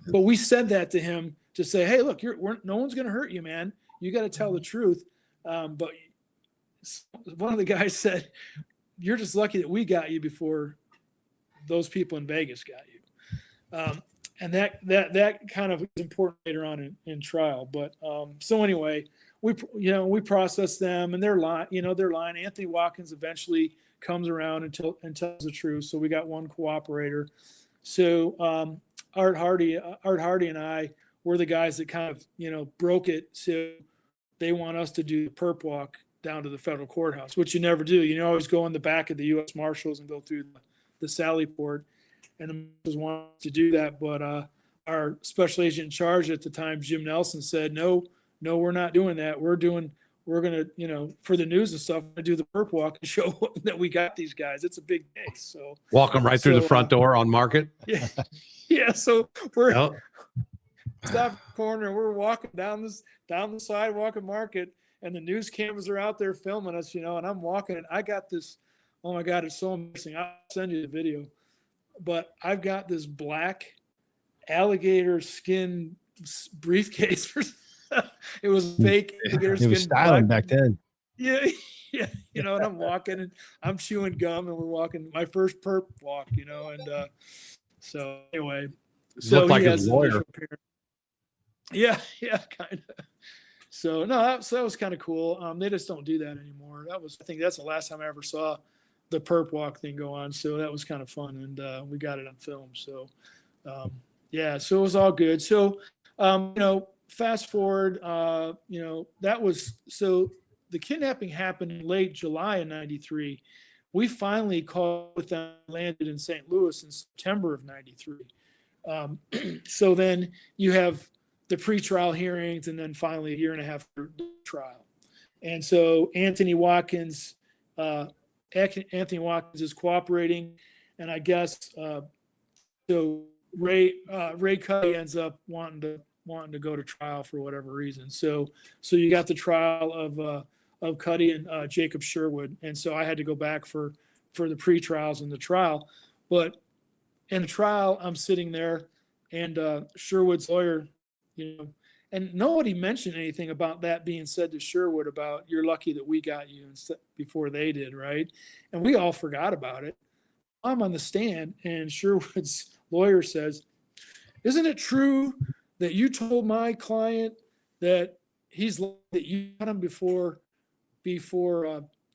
But we said that to him to say, "Hey, look, no one's going to hurt you, man. You got to tell the truth." But one of the guys said, "You're just lucky that we got you before those people in Vegas got you." And that kind of is important later on in trial. But so anyway, we process them, and they're lying. They're lying. Anthony Watkins eventually comes around and tells the truth. So we got one cooperator. So Art Hardy and I were the guys that kind of broke it. So they want us to do the perp walk down to the federal courthouse, which you never do. You always go in the back of the U.S. Marshals and go through the Sally port, and the Marshals want to do that. But our special agent in charge at the time, Jim Nelson, said, no, we're not doing that. We're going to, for the news and stuff, do the perp walk and show that we got these guys. It's a big day. So Walk them right through the So, front door on Market. yeah. Yeah. So we're Yep. stop the corner. We're walking down the sidewalk of Market, and the news cameras are out there filming us, and I'm walking, and I got this, oh my God, it's so amazing. I'll send you the video, but I've got this black alligator skin briefcase. It was fake alligator It skin. was styling black. back then. Yeah. Yeah. And I'm walking and I'm chewing gum, and we're walking my first perp walk, and so anyway, so Looked like he a has the lawyer. visual appearance. Yeah, kind of. So no, that was kind of cool. They just don't do that anymore. I think that's the last time I ever saw the perp walk thing go on. So that was kind of fun, and we got it on film. So yeah, so it was all good. So fast forward, that was so the kidnapping happened in late July of '93. We finally called with them, landed in St. Louis in September of '93. So then you have the pretrial hearings, and then finally a year and a half for the trial. And so Anthony Watkins is cooperating, and I guess so Ray Cuddy ends up wanting to go to trial for whatever reason. So you got the trial of Cuddy and Jacob Sherwood, and so I had to go back for the pre-trials and the trial. But in the trial, I'm sitting there, and Sherwood's lawyer, and nobody mentioned anything about that being said to Sherwood about, you're lucky that we got you before they did, right? And we all forgot about it. I'm on the stand, and Sherwood's lawyer says, isn't it true that you told my client that that you got him before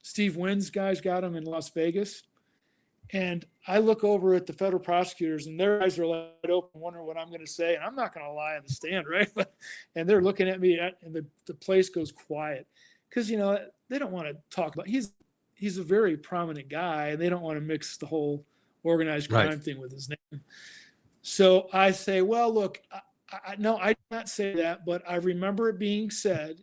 Steve Wynn's guys got him in Las Vegas? And I look over at the federal prosecutors, and their eyes are wide open, wondering what I'm going to say. And I'm not going to lie on the stand, right? And they're looking at me, and the place goes quiet because, they don't want to talk about, he's a very prominent guy, and they don't want to mix the whole organized crime thing with his name. So I say, well, look, no, I did not say that, but I remember it being said.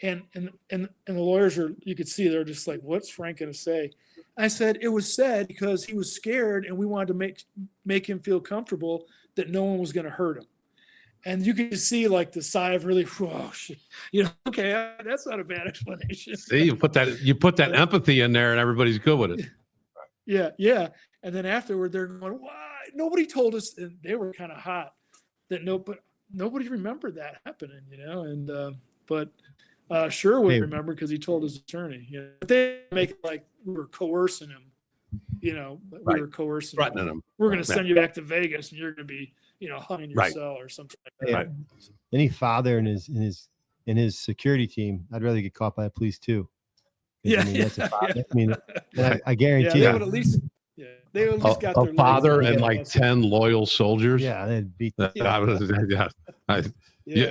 And the lawyers you could see, they're just like, what's Frank going to say? I said, it was said because he was scared, and we wanted to make him feel comfortable that no one was going to hurt him. And you could see like the sigh of relief. Whoa, shit. Okay, that's not a bad explanation. See, you put that empathy in there, and everybody's good with it. Yeah. And then afterward, they're going, why? Nobody told us, and they were kind of hot that nobody remembered that happening, and but Sherwood remembered because he told his attorney. But they make it like we were coercing him. We were coercing him. We're going to send you back to Vegas, and you're going to be, hung in your cell or something like that. Right. Any father in his security team, I'd rather get caught by the police too. Yeah, that's a father. Right. I guarantee they you. would at least. Yeah, they at least got their father legs. and like 10 loyal soldiers. Yeah, they'd beat. A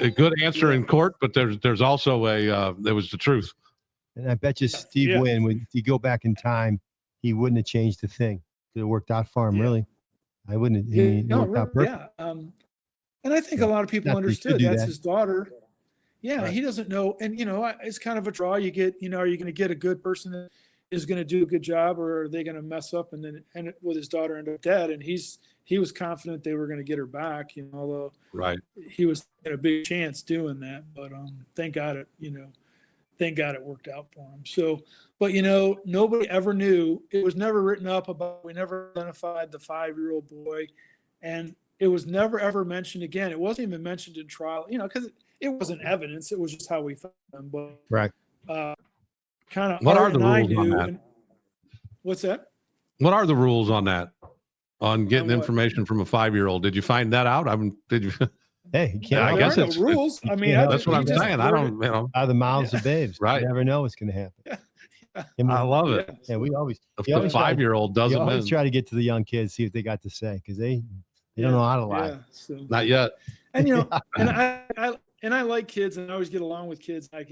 good answer in court, but there's also there was the truth. And I bet you Steve Wynn, if you go back in time, he wouldn't have changed a thing. It worked out for him, really. I wouldn't. It worked out perfect. Yeah. And I think a lot of people understood that's his daughter. Yeah, Right. He doesn't know. And, it's kind of a draw. You get, are you going to get a good person that is going to do a good job, or are they going to mess up and then end it with his daughter end up dead? And he was confident they were going to get her back, although he was in a big chance doing that. But thank God it worked out for him. So, but nobody ever knew. It was never written up about. We never identified the 5-year-old boy, and it was never ever mentioned again. It wasn't even mentioned in trial, because it wasn't evidence. It was just how we found them. But kind of. What are the rules on that? What's that? What are the rules on that? On getting what? information from a 5-year-old? Did you find that out? Did you? Hey, you can't. I guess there are it's no rules. I mean, that's what I'm saying. I don't, out of the mouths of babes. Right. You never know what's going to happen. I love it. Yeah, we always. If the 5-year-old We doesn't always win. try to get to the young kids, see what they got to say, because they don't know how to lie. Yeah, so. Not yet. And and I like kids, and I always get along with kids. And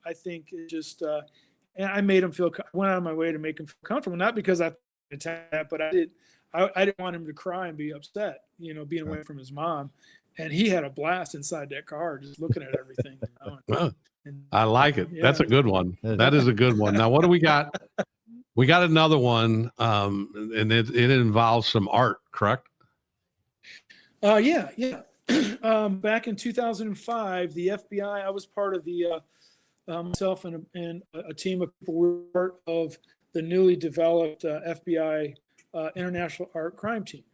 I think it just and I made them feel. Went out of my way to make them feel comfortable, not because I attacked, but I I didn't want him to cry and be upset, being away from his mom. And he had a blast inside that car, just looking at everything. Well, I like it. Yeah. That's a good one. That is a good one. Now, what do we got? We got another one, and it involves some art, correct? Yeah. Back in 2005, the FBI, I was part of the, myself and a team of people were part of the newly developed FBI International Art Crime Team.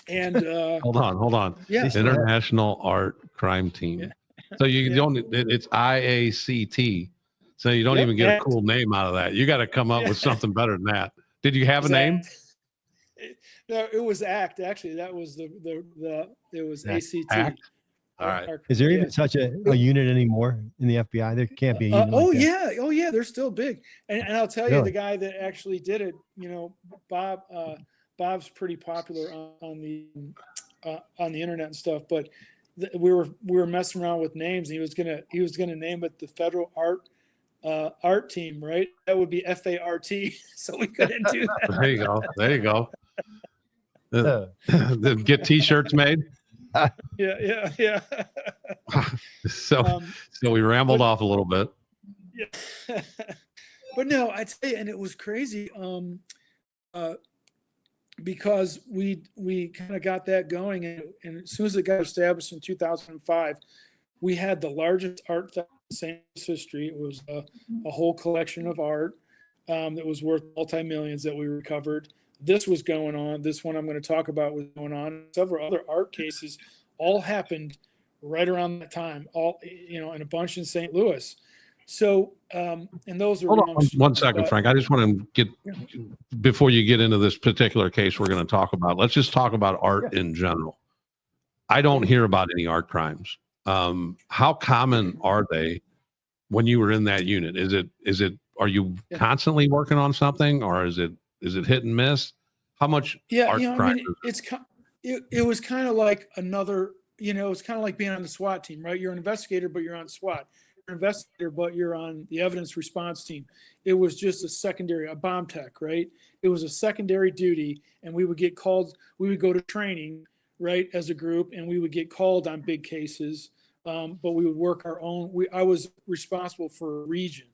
And Hold on. Yeah. International Art Crime Team. Yeah. So you don't, it's IACT. So you don't Yep. even get a cool name out of that. You got to come up with something better than that. Did you have a name? No, it was ACT. Actually, that was it was ACT. ACT? All right. Is there even such a unit anymore in the FBI? There can't be a unit like that. Oh yeah, they're still big. And I'll tell you, Really? the guy that actually did it, Bob's pretty popular on the internet and stuff. But we were messing around with names, and he was gonna name it the Federal Art Team, right? That would be FART. So we couldn't do that. There you go. Get T-shirts made. Yeah. So we rambled off a little bit. Yeah. But no, I tell you, and it was crazy. Because we kind of got that going, and as soon as it got established in 2005, we had the largest art theft in St. Louis history. It was a whole collection of art that was worth multi-millions that we recovered. This was going on. This one I'm going to talk about was going on. Several other art cases all happened right around that time, all, in a bunch in St. Louis. So, and those are Hold on one second, Frank. I just want to before you get into this particular case we're going to talk about, let's just talk about art in general. I don't hear about any art crimes. How common are they when you were in that unit? Are you constantly working on something, or is it hit and miss? How much art crime? It was kind of like another, it's kind of like being on the SWAT team, right? You're an investigator, but you're on SWAT. You're an investigator, but you're on the evidence response team. It was just a bomb tech, right? It was a secondary duty, and we would get called. We would go to training, right, as a group, and we would get called on big cases, but we would work our own. I was responsible for a region,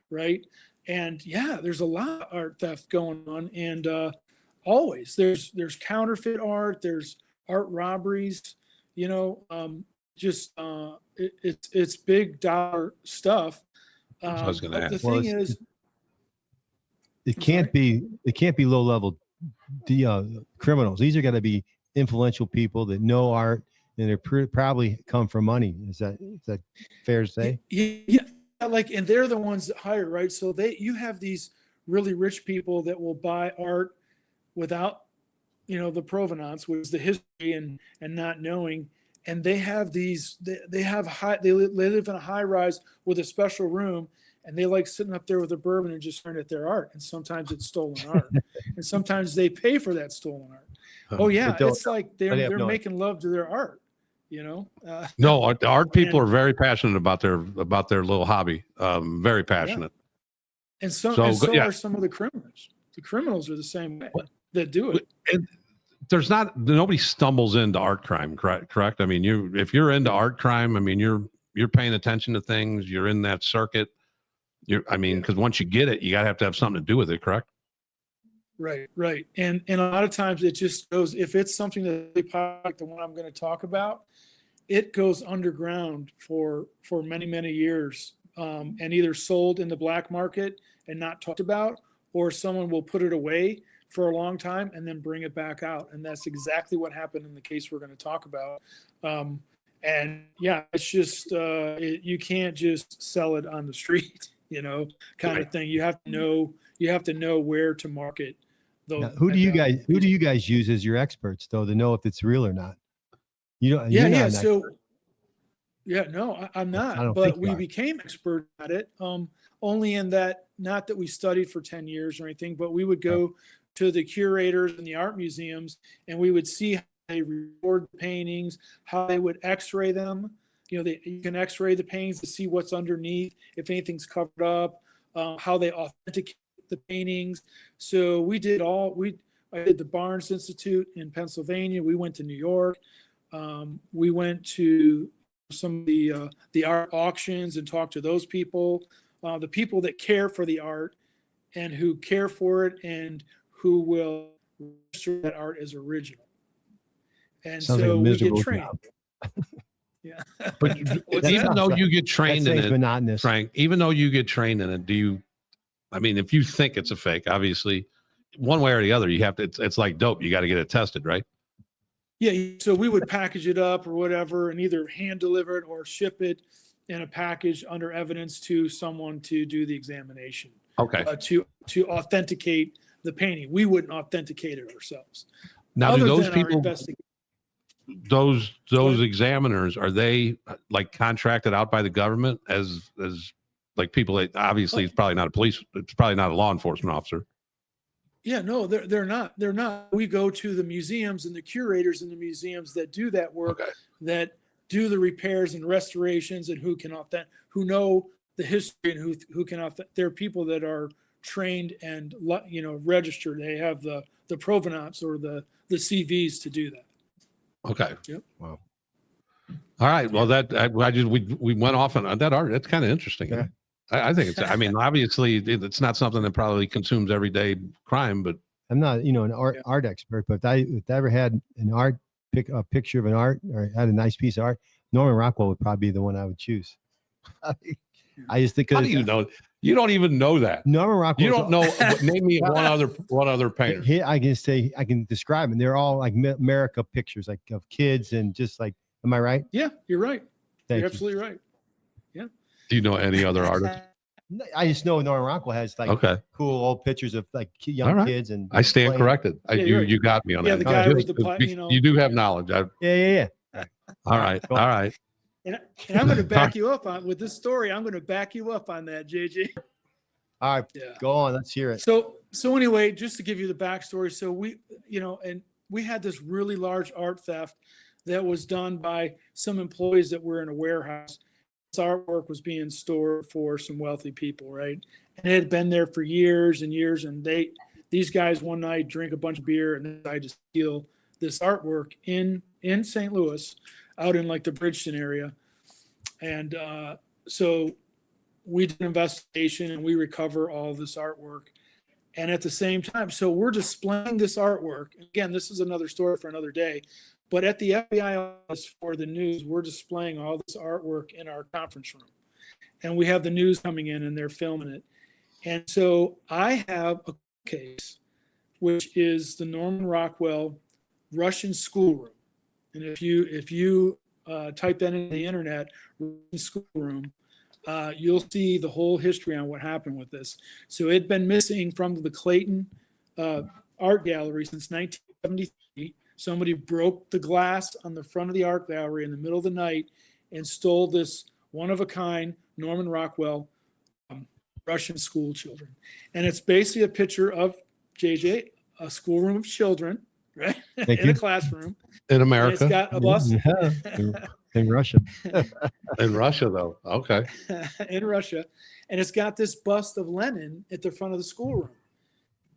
right? And yeah, there's a lot of art theft going on, and always there's counterfeit art, there's art robberies, it's big dollar stuff. I was going to ask. The thing is, it can't be low level criminals. These are going to be influential people that know art, and they're probably come from money. Is that fair to say? Yeah. And they're the ones that hire, right? So you have these really rich people that will buy art without, the provenance, which is the history and not knowing. And they have they live in a high rise with a special room, and they like sitting up there with a bourbon and just staring at their art. And sometimes it's stolen art, and sometimes they pay for that stolen art. Oh yeah, it's like they're making love to their art. No, art people are very passionate about their little hobby. Very passionate. Yeah. And so are some of the criminals. The criminals are the same way that do it. And nobody stumbles into art crime, correct? I mean, if you're into art crime, I mean, you're paying attention to things. You're in that circuit. Because once you get it, you gotta have to have something to do with it, correct? Right. And a lot of times it just goes, if it's something that really like the one I'm going to talk about, it goes underground for many, many years, and either sold in the black market and not talked about, or someone will put it away for a long time and then bring it back out. And that's exactly what happened in the case we're going to talk about. And yeah, it's just, you can't just sell it on the street, kind of thing. You have to know where to market those. Now, who do you guys use as your experts though, to know if it's real or not? I'm not, but we became expert at it. Only in that, not that we studied for 10 years or anything, but we would go to the curators and the art museums, and we would see how they record the paintings, how they would x-ray them. You can x-ray the paintings to see what's underneath, if anything's covered up, how they authenticate the paintings. So we did I did the Barnes Institute in Pennsylvania. We went to New York. We went to some of the art auctions and talked to those people, the people that care for the art and who care for it and who will register that art as original. And Sounds like a so we get miserable trained. job. Yeah. But What's even that? though you get That trained in thing's it, monotonous. Frank, even though you get trained in it, do you, I mean, if you think it's a fake, obviously, one way or the other, you have to, it's like dope. You got to get it tested, right? Yeah, so we would package it up or whatever and either hand deliver it or ship it in a package under evidence to someone to do the examination, Okay. to authenticate the painting. We wouldn't authenticate it ourselves. Now, do Other those than our people, those ahead. examiners, are they like contracted out by the government as like people that obviously it's probably not a police, it's probably not a law enforcement officer. Yeah, no, they're not. They're not. We go to the museums and the curators in the museums that do that work, Okay. that do the repairs and restorations, and who who know the history and who can There are people that are trained and registered. They have the provenance or the CVs to do that. Okay. Yep. Wow. All right. Well, we went off on that art. That's kind of interesting. Yeah. I think it's, I mean, obviously it's not something that probably consumes everyday crime, but I'm not, an art expert, but if I ever had a picture of an art or had a nice piece of art, Norman Rockwell would probably be the one I would choose. I just think, how do you know? You don't even know that. Norman Rockwell. You don't know. Name me one other painter. I can describe them. They're all like America pictures, like of kids and just like, am I right? Yeah, you're right. Thank You're you. absolutely right. Do you know any other artists? I just know Norman Rockwell has like Okay. cool old pictures of like All young right. kids, and I stand playing. corrected. Yeah, you're right. You got me on Yeah, that. the guy Good. with the You do have knowledge. Yeah. All right. Go All on. right. And I'm going to back you up with this story. I'm going to back you up on that, JJ. All right, Yeah. go on. Let's hear it. So anyway, just to give you the backstory. So we had this really large art theft that was done by some employees that were in a warehouse. This artwork was being stored for some wealthy people, right? And it had been there for years and years. And these guys one night drink a bunch of beer and decide to steal this artwork in St. Louis, out in like the Bridgeton area. And so we did an investigation and we recover all this artwork. And at the same time, so we're displaying this artwork. Again, this is another story for another day. But at the FBI office for the news, we're displaying all this artwork in our conference room. And we have the news coming in and they're filming it. And so I have a case, which is the Norman Rockwell Russian Schoolroom. And if you type that into the internet, Russian Schoolroom, you'll see the whole history on what happened with this. So it'd been missing from the Clayton art gallery since 1973. Somebody broke the glass on the front of the art gallery in the middle of the night and stole this one-of-a-kind Norman Rockwell Russian school children. And it's basically a picture of JJ, a schoolroom of children, right? In a classroom. In And America? it's got a bus In Russia. In Russia, though. Okay. in Russia. And it's got this bust of Lenin at the front of the schoolroom.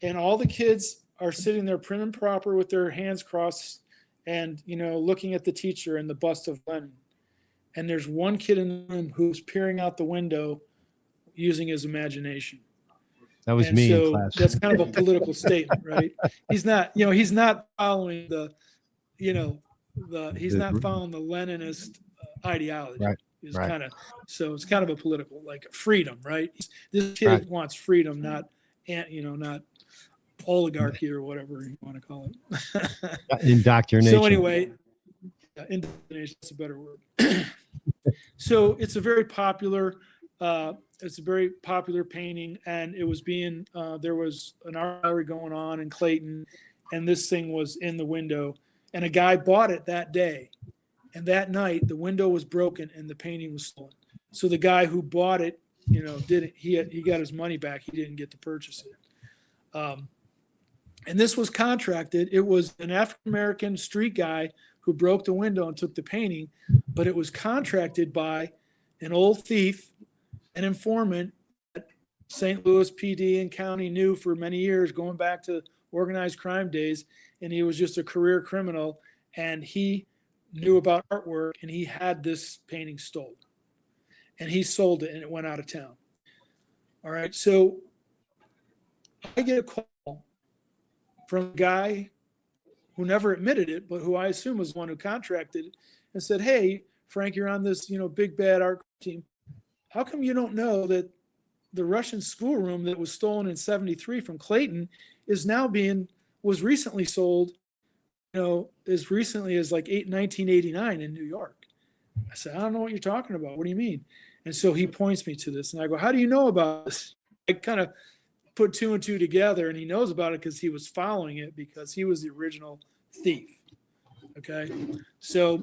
And all the kids are sitting there prim and proper with their hands crossed and, looking at the teacher and the bust of Lenin. And there's one kid in the room who's peering out the window using his imagination. That was And me in so class. that's kind of a political statement, right? He's not following he's not following the Leninist ideology. Right, It's right. it's kind of a political, like freedom, right? This kid Right. wants freedom, not oligarchy or whatever you want to call it. Indoctrination. So anyway, indoctrination is a better word. So it's a very popular painting, and it was being there was an art gallery going on in Clayton, and this thing was in the window, and a guy bought it that day, and that night the window was broken and the painting was stolen. So the guy who bought it, he got his money back. He didn't get to purchase it. And this was contracted. It was an African-American street guy who broke the window and took the painting, but it was contracted by an old thief, an informant that St. Louis PD and county knew for many years, going back to organized crime days, and he was just a career criminal, and he knew about artwork, and he had this painting stolen, and he sold it, and it went out of town. All right, so I get a call from a guy who never admitted it, but who I assume was the one who contracted it, and said, "Hey, Frank, you're on this, big bad art team. How come you don't know that the Russian schoolroom that was stolen in '73 from Clayton was recently sold, as recently as like 1989 in New York?" I said, "I don't know what you're talking about. What do you mean?" And so he points me to this, and I go, "How do you know about this?" I kind of put two and two together, and he knows about it because he was following it, because he was the original thief. Okay. So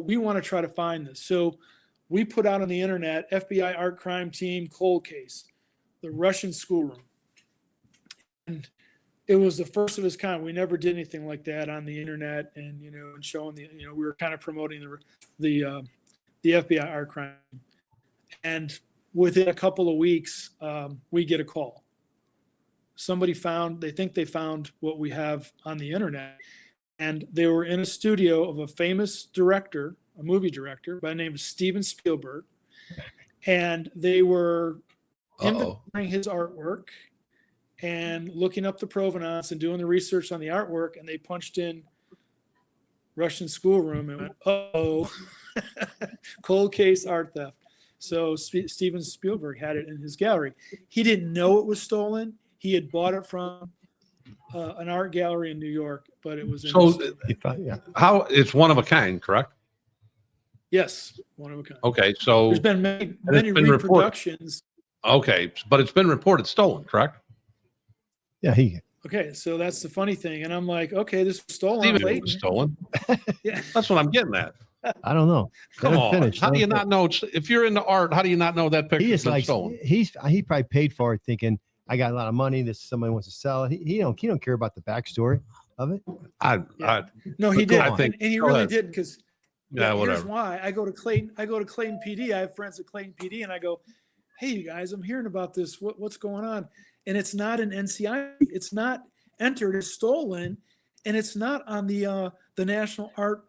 we want to try to find this. So we put out on the internet, FBI art crime team cold case, the Russian schoolroom. And it was the first of its kind. We never did anything like that on the internet, and, and showing we were kind of promoting the FBI art crime. And within a couple of weeks, we get a call. They think they found what we have on the internet. And they were in a studio of a famous director, a movie director by the name of Steven Spielberg. And they were inventorying his artwork and looking up the provenance and doing the research on the artwork. And they punched in Russian schoolroom and went, "Uh-oh, cold case art theft." So Steven Spielberg had it in his gallery. He didn't know it was stolen. He had bought it from an art gallery in New York, but it was in How it's one of a kind, correct? Yes, one of a kind. Okay, so There's been many reproductions. Okay, but it's been reported stolen, correct? Yeah, Okay, so that's the funny thing, and I'm like, okay, this was stolen. Steven, it was stolen. Yeah, That's what I'm getting at. I don't know. Come Let him on, finish. how Let do you him not know? If you're into art, how do you not know that He picture's just been likes. stolen? He probably paid for it, thinking, "I got a lot of money. This somebody wants to sell it." He don't care about the backstory of it. no, he But go did, on. and he Go really ahead. did, because Yeah, here's whatever. why. I go to Clayton PD. I have friends at Clayton PD, and I go, "Hey, you guys, I'm hearing about this. What's going on?" And it's not an NCI. It's not entered as stolen, and it's not on the National Art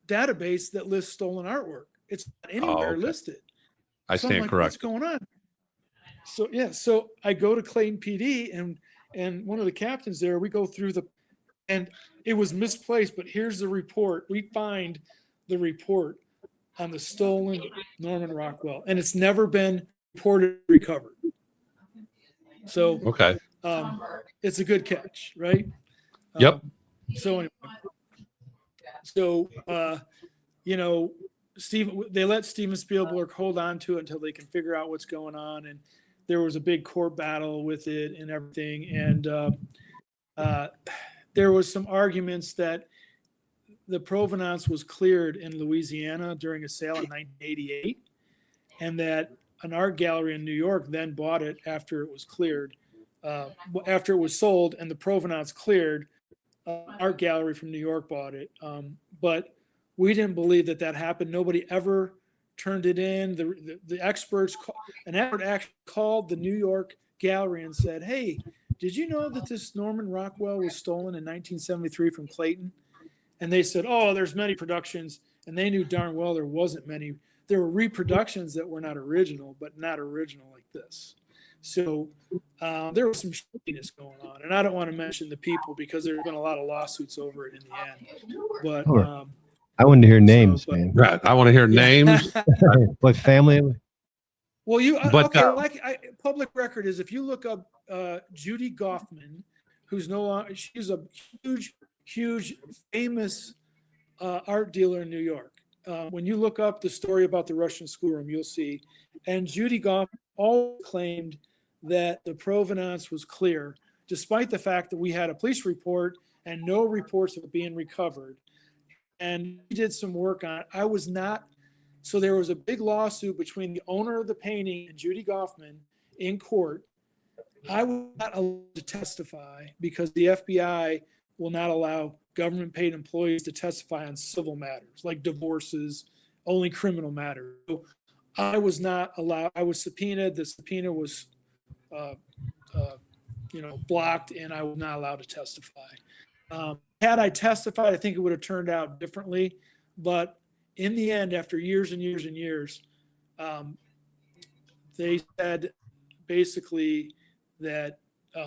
database that lists stolen artwork. It's not anywhere okay. listed. I So I'm stand like, what's corrected. going on? So I go to Clayton PD, and one of the captains there, we go through and it was misplaced, but here's the report. We find the report on the stolen Norman Rockwell, and it's never been reported recovered. So Okay. it's a good catch, right? Yep. So anyway, they let Steven Spielberg hold on to it until they can figure out what's going on. And there was a big court battle with it and everything. And there was some arguments that the provenance was cleared in Louisiana during a sale in 1988, and that an art gallery in New York then bought it after it was cleared, after it was sold and the provenance cleared. Art gallery from New York bought it, but we didn't believe that happened. Nobody ever turned it in. The experts, an expert actually called the New York gallery and said, "Hey, did you know that this Norman Rockwell was stolen in 1973 from Clayton?" And they said, "Oh, there's many productions," and they knew darn well there wasn't many. There were reproductions that were not original, but not original like this. So there was some shittiness going on, and I don't want to mention the people because there's been a lot of lawsuits over it in the end. But I wanted to hear names, man. Right. I want to hear names. What family? Well, But, public record is, if you look up Judy Goffman, who's no longer, she's a huge, famous art dealer in New York. When you look up the story about the Russian schoolroom, you'll see. And Judy Goffman always claimed that the provenance was clear, despite the fact that we had a police report and no reports of it being recovered. And we did some work on it. I was not. So there was a big lawsuit between the owner of the painting and Judy Goffman in court. I was not allowed to testify because the FBI will not allow government paid employees to testify on civil matters like divorces, only criminal matters. So I was not allowed. I was subpoenaed. The subpoena was blocked, and I was not allowed to testify. Had I testified, I think it would have turned out differently. But in the end, after years and years and years, they said basically that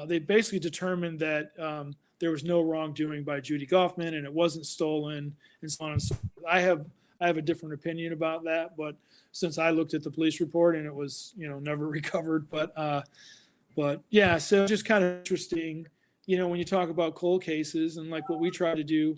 they basically determined that there was no wrongdoing by Judy Goffman and it wasn't stolen and so on and so forth. I have a different opinion about that, but since I looked at the police report and it was, never recovered, but yeah, so just kind of interesting, when you talk about cold cases and like what we try to do,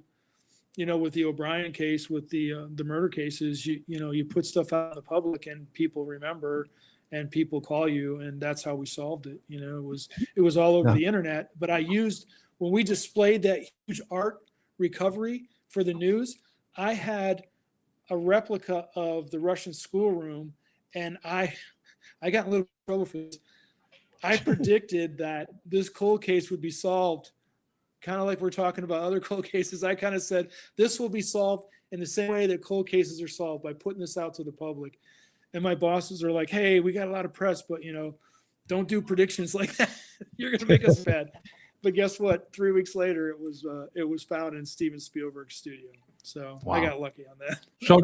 with the O'Brien case, with the murder cases, you put stuff out in the public and people remember and people call you, and that's how we solved it. It was all over the internet, but when we displayed that huge art recovery for the news, I had a replica of the Russian schoolroom, and I got in a little trouble for this. I predicted that this cold case would be solved, kind of like we're talking about other cold cases. I kind of said, this will be solved in the same way that cold cases are solved, by putting this out to the public. And my bosses are like, hey, we got a lot of press, but don't do predictions like that. You're going to make us bad. But guess what? 3 weeks later, it was found in Steven Spielberg's studio. So I got lucky on that. So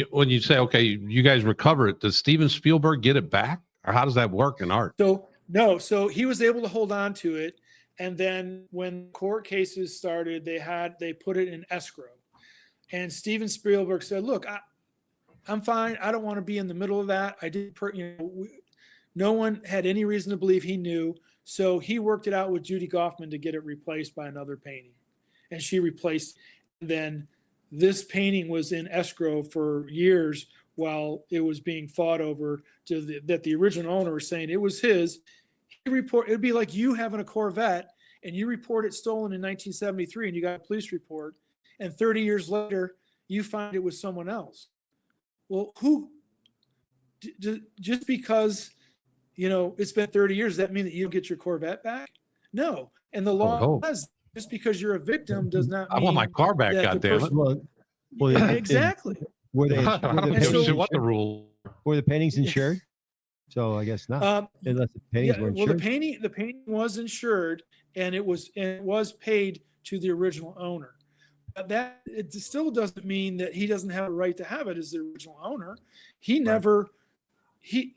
when you say, okay, you guys recover it, does Steven Spielberg get it back, or how does that work in art? So he was able to hold on to it, and then when court cases started, they put it in escrow, and Steven Spielberg said, "Look, I'm fine. I don't want to be in the middle of that. I didn't, no one had any reason to believe he knew, so he worked it out with Judy Goffman to get it replaced by another painting, and she replaced. Then this painting was in escrow for years while it was being fought over that the original owner was saying it was his. It'd be like you having a Corvette and you report it stolen in 1973 and you got a police report, and 30 years later you find it was someone else. Well, just because it's been 30 years, does that mean that you don't get your Corvette back? No. And the law says just because you're a victim does not mean I want my car back, goddammit. Well, exactly. Were What the rule? Were the paintings insured? So I guess not. Unless the paintings were insured. Well, the painting was insured, and it was paid to the original owner. But that it still doesn't mean that he doesn't have a right to have it as the original owner. He never, he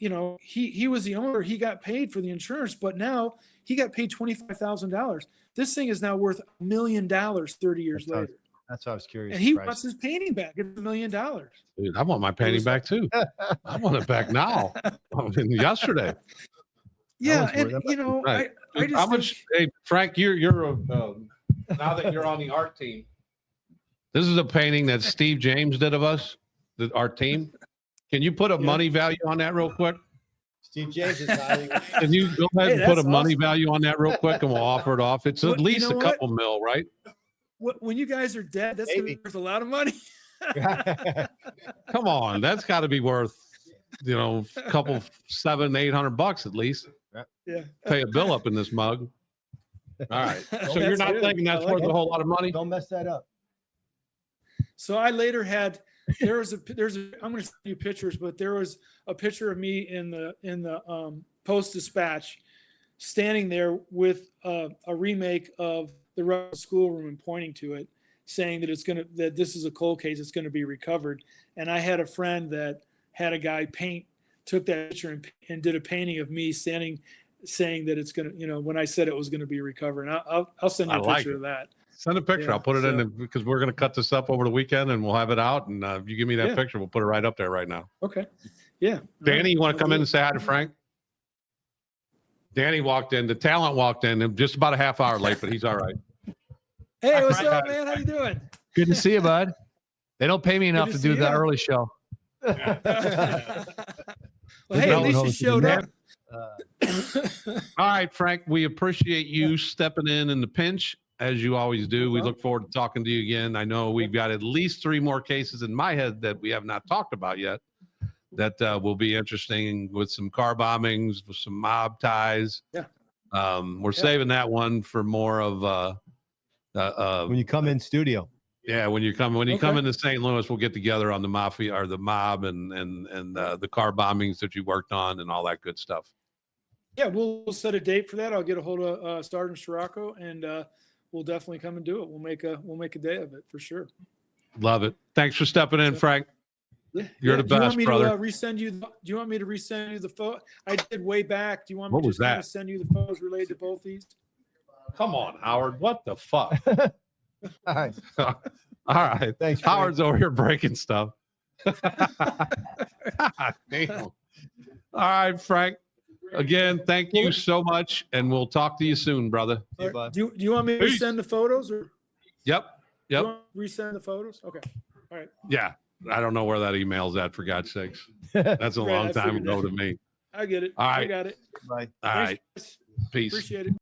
was the owner. He got paid for the insurance, but now he got paid $25,000. This thing is now worth $1 million 30 years later. That's what I was curious. And he wants his painting back. It's $1 million. Dude, I want my painting back too. I want it back now. Yesterday. Yeah, and right. I just how much? Hey, Frank, you're now that you're on the art team. This is a painting that Steve James did of us, our team. Can you put a money value on that real quick? Steve James is highly. Can you go ahead and put a money value on that real quick, and we'll offer it off? It's at least a couple mil, right? When you guys are dead, that's gonna be worth a lot of money. Come on, that's got to be worth, a couple $700-800 at least. Yeah. Pay a bill up in this mug. All right. So you're not thinking that's like worth a whole lot of money? Don't mess that up. So I later had I'm going to send you pictures, but there was a picture of me in the Post-Dispatch standing there with a remake of the Russian Schoolroom and pointing to it, saying that this is a cold case, it's going to be recovered. And I had a friend that had a guy took that picture and did a painting of me standing, saying that it's going to, when I said it was going to be recovered. And I'll send you a picture of that. Send a picture. Yeah, I'll put it in because we're going to cut this up over the weekend and we'll have it out. And if you give me that picture, we'll put it right up there right now. Okay. Yeah. Danny, you want to come in and say hi to Frank? Danny walked in. The talent walked in just about a half hour late, but he's all right. Hey, what's up, man? How you doing? Good to see you, bud. They don't pay me enough to do the early show. Well, hey, at least you showed up. All right, Frank, we appreciate you stepping in the pinch, as you always do. We look forward to talking to you again. I know we've got at least 3 more cases in my head that we have not talked about yet that will be interesting, with some car bombings, with some mob ties. Yeah. We're saving that one for more of when you come in studio. Yeah, when you come into St. Louis, we'll get together on the mafia or the mob and the car bombings that you worked on and all that good stuff. Yeah, we'll set a date for that. I'll get a hold of Sergeant Scirocco, and we'll definitely come and do it. We'll make a day of it for sure. Love it. Thanks for stepping in, Frank. You're Yeah, the do you want best, me brother. to resend you? Do you want me to resend you the photo I did way back? Do you want me What to was just kind that? of send you the photos related to both these? Come on, Howard. What the fuck? All right. All right. Thanks, Frank. Howard's over here breaking stuff. God damn. All right, Frank. Again, thank you so much, and we'll talk to you soon, brother. See you, bud. Do you want me to Peace. resend the photos or Yep. you Yep. want me to resend the photos? Okay. All right. Yeah. I don't know where that email's at, for God's sakes. That's a Right, long I time figured ago that. to me. I get it. All I right. got it. Bye. All right. Thanks, guys. Peace. Appreciate it.